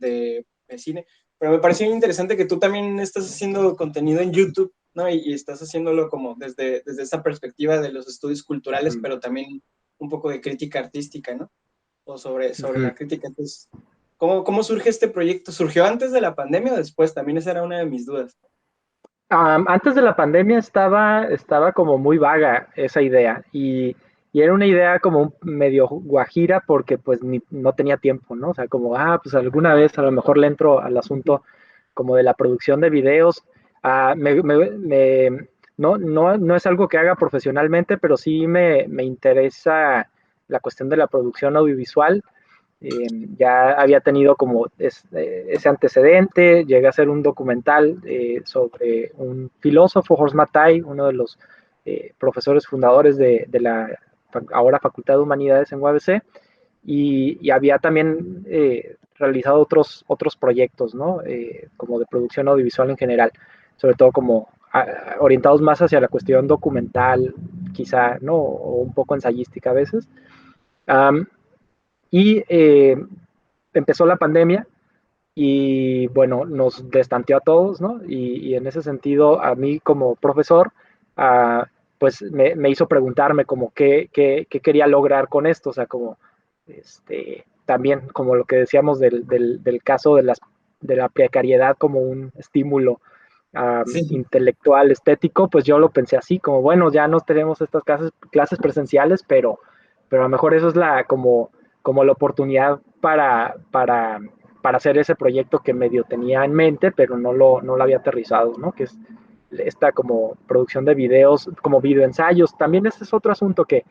cine, pero me pareció interesante que tú también estás haciendo contenido en YouTube, ¿no? Y estás haciéndolo como desde esa perspectiva de los estudios culturales, Ujú. pero también un poco de crítica artística, ¿no? O sobre Ujú. la crítica. Entonces, ¿cómo surge este proyecto? ¿Surgió antes de la pandemia o después? También esa era una de mis dudas. Antes de la pandemia estaba como muy vaga esa idea y era una idea como un medio guajira porque pues no tenía tiempo, ¿no? O sea, como, pues alguna vez a lo mejor le entro al asunto como de la producción de videos. No es algo que haga profesionalmente, pero sí me interesa la cuestión de la producción audiovisual. Ya había tenido como ese antecedente, llegué a hacer un documental sobre un filósofo, Horst Mattei, uno de los profesores fundadores de la ahora Facultad de Humanidades en UABC, y había también realizado otros proyectos, ¿no? Como de producción audiovisual en general, sobre todo como orientados más hacia la cuestión documental, quizá, ¿no? O un poco ensayística a veces. Um, y empezó la pandemia y bueno, nos destanteó a todos, ¿no? Y en ese sentido, a mí como profesor, pues me hizo preguntarme como qué quería lograr con esto, o sea, como también como lo que decíamos del caso de la precariedad como un estímulo Sí, intelectual, estético, pues yo lo pensé así, como bueno, ya no tenemos estas clases presenciales, pero a lo mejor eso es como la oportunidad para hacer ese proyecto que medio tenía en mente, pero no lo había aterrizado, ¿no? Que es esta como producción de videos, como videoensayos. También ese es otro asunto que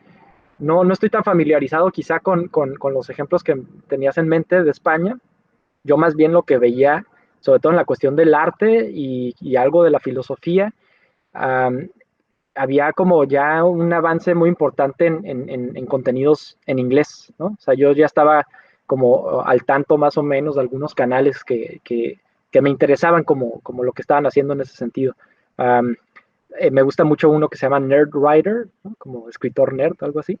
no estoy tan familiarizado quizá con los ejemplos que tenías en mente de España. Yo más bien lo que veía, sobre todo en la cuestión del arte y algo de la filosofía, um, había como ya un avance muy importante en contenidos en inglés, ¿no? O sea, yo ya estaba como al tanto más o menos de algunos canales que me interesaban como lo que estaban haciendo en ese sentido. Um, Me gusta mucho uno que se llama Nerd Writer, ¿no? Como escritor nerd, algo así.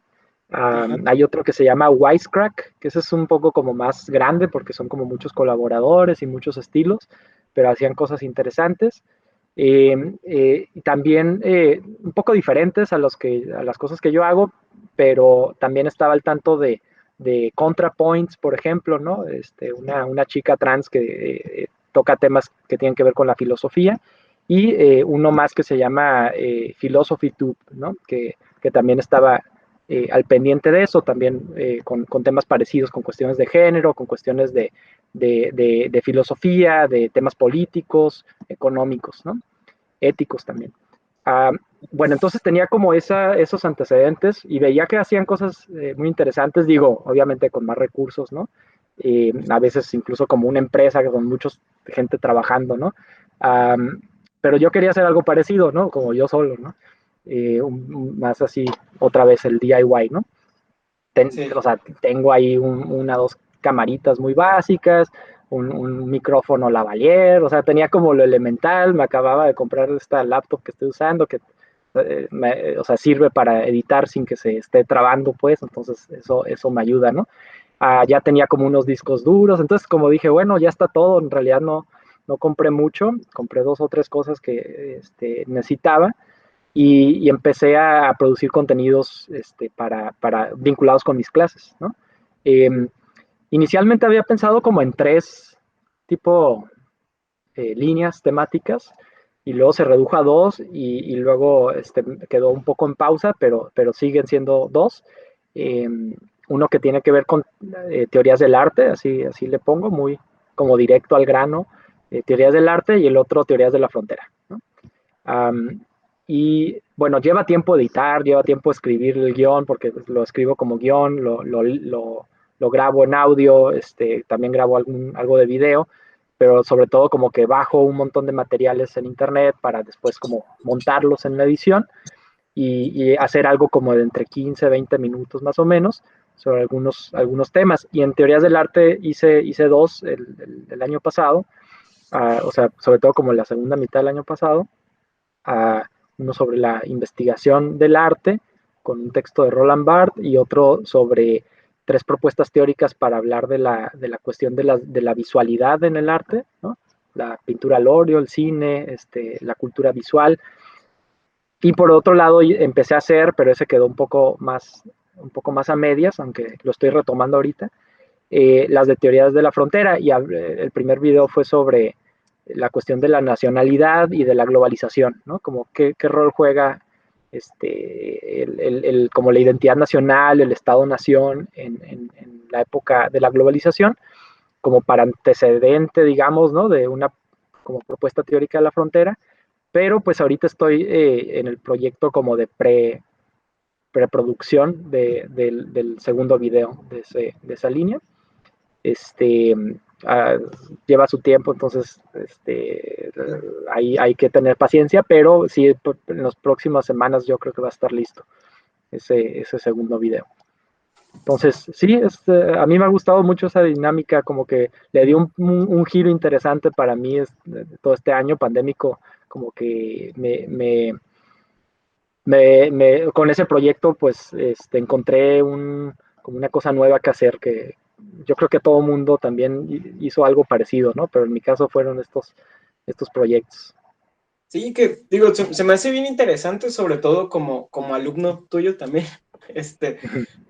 ajá. Hay otro que se llama Wisecrack, que ese es un poco como más grande porque son como muchos colaboradores y muchos estilos, pero hacían cosas interesantes. También un poco diferentes a las cosas que yo hago, pero también estaba al tanto de ContraPoints, por ejemplo, ¿no? Una chica trans que toca temas que tienen que ver con la filosofía, y uno más que se llama PhilosophyTube, ¿no? Que también estaba al pendiente de eso, también con temas parecidos, con cuestiones de género, con cuestiones de filosofía, de temas políticos, económicos, ¿no? Éticos también. Uh, bueno, entonces tenía como esos antecedentes y veía que hacían cosas muy interesantes, digo, obviamente con más recursos, ¿no? A veces incluso como una empresa con mucha gente trabajando, ¿no? Um, pero yo quería hacer algo parecido, ¿no? Como yo solo, ¿no? Más así, otra vez el DIY, ¿no? O Sí. sea, tengo ahí una, dos camaritas muy básicas, un micrófono lavalier, o sea, tenía como lo elemental, me acababa de comprar esta laptop que estoy usando, que o sea, sirve para editar sin que se esté trabando, pues, entonces eso me ayuda, ¿no? Ya tenía como unos discos duros, entonces como dije, bueno, ya está todo, en realidad no compré mucho, compré dos o tres cosas que necesitaba, y empecé a producir contenidos vinculados con mis clases, ¿no? Eh, Inicialmente había pensado como en tres tipo líneas temáticas, y luego se redujo a dos, y luego quedó un poco en pausa, pero siguen siendo dos. Eh, Uno que tiene que ver con teorías del arte, así le pongo, muy como directo al grano, teorías del arte, y el otro teorías de la frontera, ¿no? Um, y bueno, lleva tiempo editar, lleva tiempo escribir el guión, porque lo escribo como guión, lo grabo en audio, también grabo algo de video, pero sobre todo como que bajo un montón de materiales en internet para después como montarlos en la edición, y hacer algo como de entre 15 20 minutos más o menos sobre algunos temas. Y en teorías del arte hice dos el año pasado, o sea, sobre todo como en la segunda mitad del año pasado, uno sobre la investigación del arte, con un texto de Roland Barthes, y otro sobre tres propuestas teóricas para hablar de la cuestión de la visualidad en el arte, ¿no? La pintura al óleo, el cine, la cultura visual. Y por otro lado empecé a hacer, pero ese quedó un poco más a medias, aunque lo estoy retomando ahorita, las de teorías de la frontera, y el primer video fue sobre la cuestión de la nacionalidad y de la globalización, ¿no? Como qué rol juega como la identidad nacional, el Estado-nación en la época de la globalización, como para antecedente, digamos, ¿no? De una como propuesta teórica de la frontera. Pero pues ahorita estoy en el proyecto como de preproducción del segundo video de esa línea. este, uh, Lleva su tiempo, entonces hay que tener paciencia, pero sí, en las próximas semanas yo creo que va a estar listo ese segundo video. Entonces, sí, a mí me ha gustado mucho esa dinámica, como que le dio un giro interesante para mí todo este año pandémico, como que con ese proyecto, pues, encontré como una cosa nueva que hacer, que yo creo que todo el mundo también hizo algo parecido, ¿no? Pero en mi caso fueron estos proyectos. Sí, que digo, se me hace bien interesante, sobre todo como alumno tuyo también,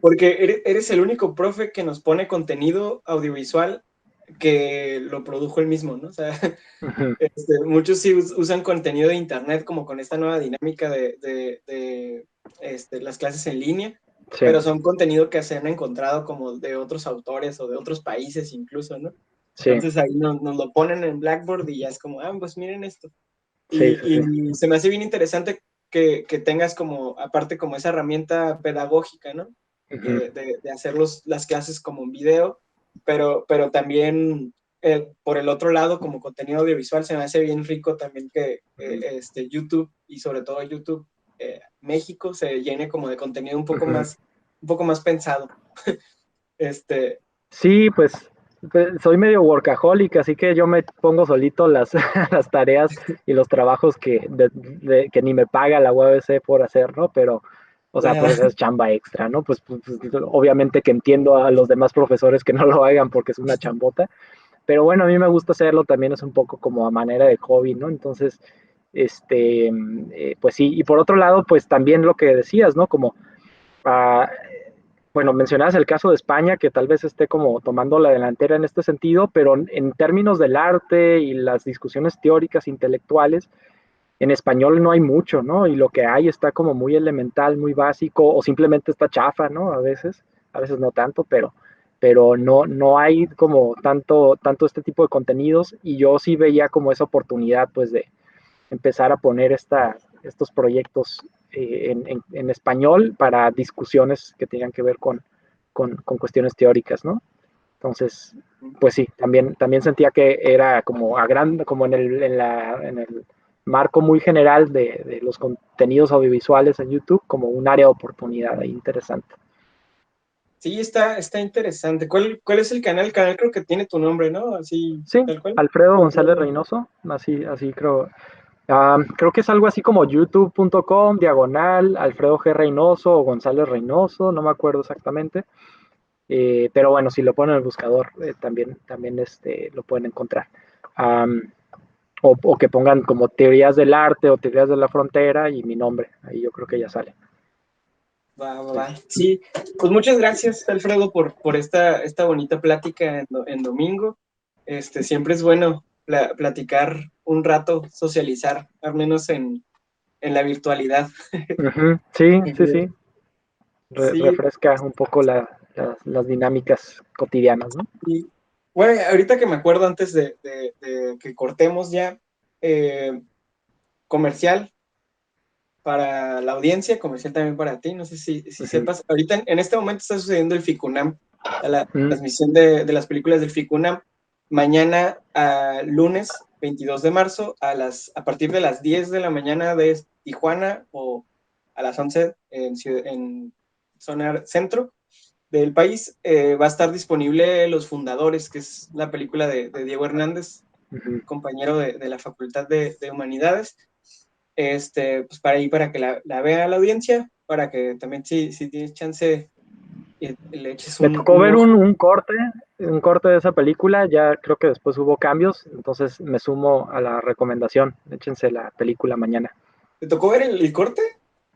porque eres el único profe que nos pone contenido audiovisual que lo produjo él mismo, ¿no? O sea, Ujú. muchos sí usan contenido de internet como con esta nueva dinámica de las clases en línea, Sí, pero son contenido que se han encontrado como de otros autores o de otros países incluso, ¿no? sí, Entonces ahí nos lo ponen en Blackboard y ya es como, pues miren esto. sí, sí, sí. Y se me hace bien interesante que tengas como, aparte como esa herramienta pedagógica, ¿no? Ujú, De hacer las clases como en video, pero también por el otro lado, como contenido audiovisual, se me hace bien rico también que YouTube y sobre todo YouTube México se llene como de contenido ujú. un poco más pensado. Este, Sí, pues, soy medio workaholic, así que yo me pongo solito las, las tareas y los trabajos que ni me paga la UABC por hacer, ¿no? Pero, o sea, pues esa es chamba extra, ¿no? Pues, obviamente que entiendo a los demás profesores que no lo hagan porque es una chambota, pero bueno, a mí me gusta hacerlo también, es un poco como a manera de hobby, ¿no? Entonces, pues sí, y por otro lado, pues también lo que decías, ¿no? Como ah, bueno, mencionabas el caso de España, que tal vez esté como tomando la delantera en este sentido, pero en términos del arte y las discusiones teóricas, intelectuales, en español no hay mucho, ¿no? Y lo que hay está como muy elemental, muy básico, o simplemente está chafa, ¿no? A veces no tanto, pero no hay como tanto este tipo de contenidos, y yo sí veía como esa oportunidad, pues, de empezar a poner estos proyectos en español para discusiones que tengan que ver con cuestiones teóricas, ¿no? Entonces, pues sí, también sentía que era como como en el marco muy general de los contenidos audiovisuales en YouTube, como un área de oportunidad ahí interesante. sí, está interesante. ¿Cuál es el canal? El canal creo que tiene tu nombre, ¿no? Así, Sí, tal cual. Alfredo González Alfredo. Reynoso, así creo. Creo que es algo así como youtube.com, diagonal, Alfredo G. Reynoso o González Reynoso, no me acuerdo exactamente. Pero bueno, si lo ponen en el buscador, también lo pueden encontrar. Um, o que pongan como teorías del arte o teorías de la frontera y mi nombre, ahí yo creo que ya sale. Sí. Va. Sí, pues muchas gracias, Alfredo, por esta bonita plática en domingo. Siempre es bueno platicar un rato, socializar, al menos en la virtualidad. Uh-huh. Sí. Sí, Refresca un poco las dinámicas cotidianas, ¿no? y bueno, ahorita que me acuerdo antes de que cortemos ya, eh, comercial para la audiencia, comercial también para ti. No sé si Uh-huh. sepas, ahorita en este momento está sucediendo el FICUNAM, la Uh-huh. transmisión de las películas del FICUNAM. Mañana, lunes 22 de marzo, a partir de las 10 de la mañana de Tijuana o a las 11 en zona centro del país, va a estar disponible Los Fundadores, que es la película de Diego Hernández, Uh-huh. compañero de la Facultad de Humanidades, pues para que la vea la audiencia, para que también si tienes chance le eches Me tocó un ver ojo. un corte de esa película, ya creo que después hubo cambios, entonces me sumo a la recomendación, échense la película mañana. ¿Te tocó ver el corte?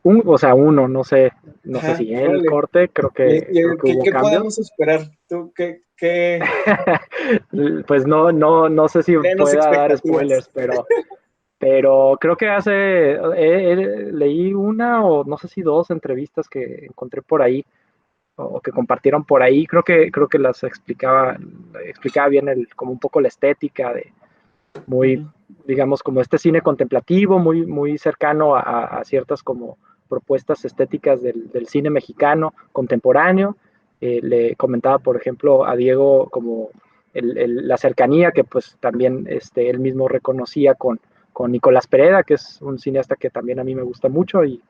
O sea, uno, no sé Ajá, si el órale. corte, creo que, creo que hubo ¿Qué cambios. podemos esperar? ¿Tú qué Pues no sé si créanos pueda dar expectativas? spoilers, pero creo que leí una o no sé si dos entrevistas que encontré por ahí o que compartieron por ahí. Creo que las explicaba bien como un poco la estética de muy, Ujú. digamos, como este cine contemplativo, muy cercano a ciertas como propuestas estéticas del cine mexicano contemporáneo. Le comentaba, por ejemplo, a Diego como la cercanía que pues también él mismo reconocía con Nicolás Pereda, que es un cineasta que también a mí me gusta mucho y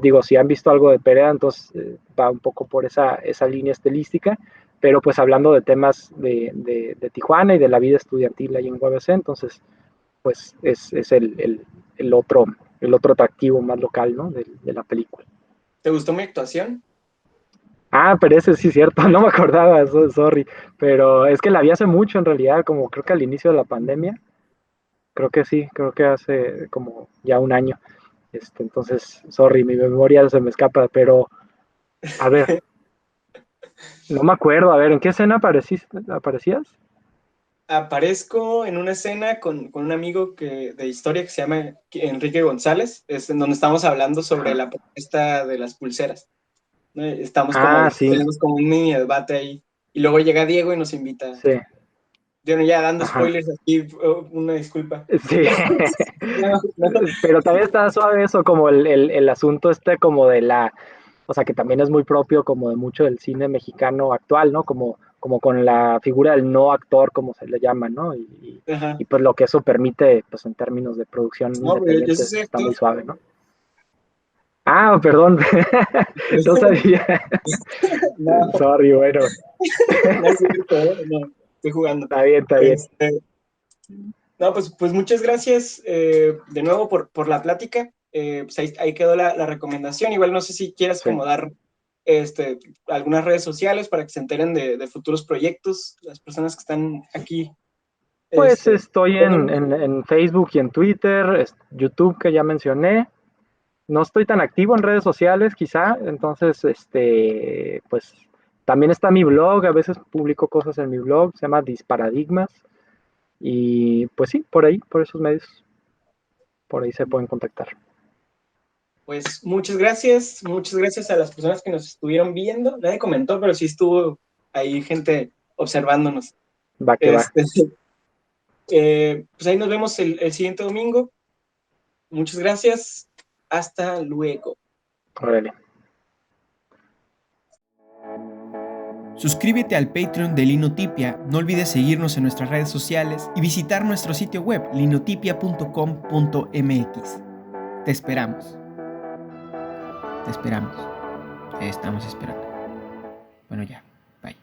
digo, si han visto algo de Pereda, entonces va un poco por esa línea estilística, pero pues hablando de temas de Tijuana y de la vida estudiantil ahí en UABC, entonces pues es el otro atractivo más local, ¿no? De la película. ¿Te gustó mi actuación? Pero ese sí es cierto, no me acordaba, sorry, pero es que la vi hace mucho en realidad, como creo que al inicio de la pandemia, creo que sí, creo que hace como ya un año. Entonces, sorry, mi memoria se me escapa, pero a ver, no me acuerdo, a ver, ¿en qué escena aparecías? Aparezco en una escena con un amigo de historia que se llama Enrique González, es en donde estamos hablando sobre la propuesta de las pulseras, ¿no? Ah, sí, Tenemos como un mini debate ahí. Y luego llega Diego y nos invita. sí, Yo ya dando ajá, spoilers aquí, una disculpa. sí. No, no. Pero también está suave eso, como el asunto como de o sea, que también es muy propio como de mucho del cine mexicano actual, ¿no? Como con la figura del no actor, como se le llama, ¿no? Ajá. Y pues lo que eso permite, pues en términos de producción No, pero yo sí independiente, soy está actor. muy suave, ¿no? Ah, perdón, no sabía. No, Sorry, bueno, no es cierto, no, estoy jugando. está bien, está bien. No, pues muchas gracias de nuevo por la plática. Pues ahí quedó la recomendación. Igual no sé si quieras Sí. como dar algunas redes sociales para que se enteren de futuros proyectos, las personas que están aquí. Pues estoy Bueno, en Facebook y en Twitter, YouTube que ya mencioné. No estoy tan activo en redes sociales, quizá, entonces, pues también está mi blog, a veces publico cosas en mi blog, se llama Disparadigmas, y pues sí, por ahí, por esos medios, por ahí se pueden contactar. pues muchas gracias a las personas que nos estuvieron viendo. Nadie comentó, pero sí estuvo ahí gente observándonos. Va que va, Este, pues ahí nos vemos el siguiente domingo. Muchas gracias. Hasta luego. órale. Suscríbete al Patreon de Linotipia, no olvides seguirnos en nuestras redes sociales y visitar nuestro sitio web linotipia.com.mx. Te esperamos. Te esperamos. Te estamos esperando. Bueno, ya. Bye.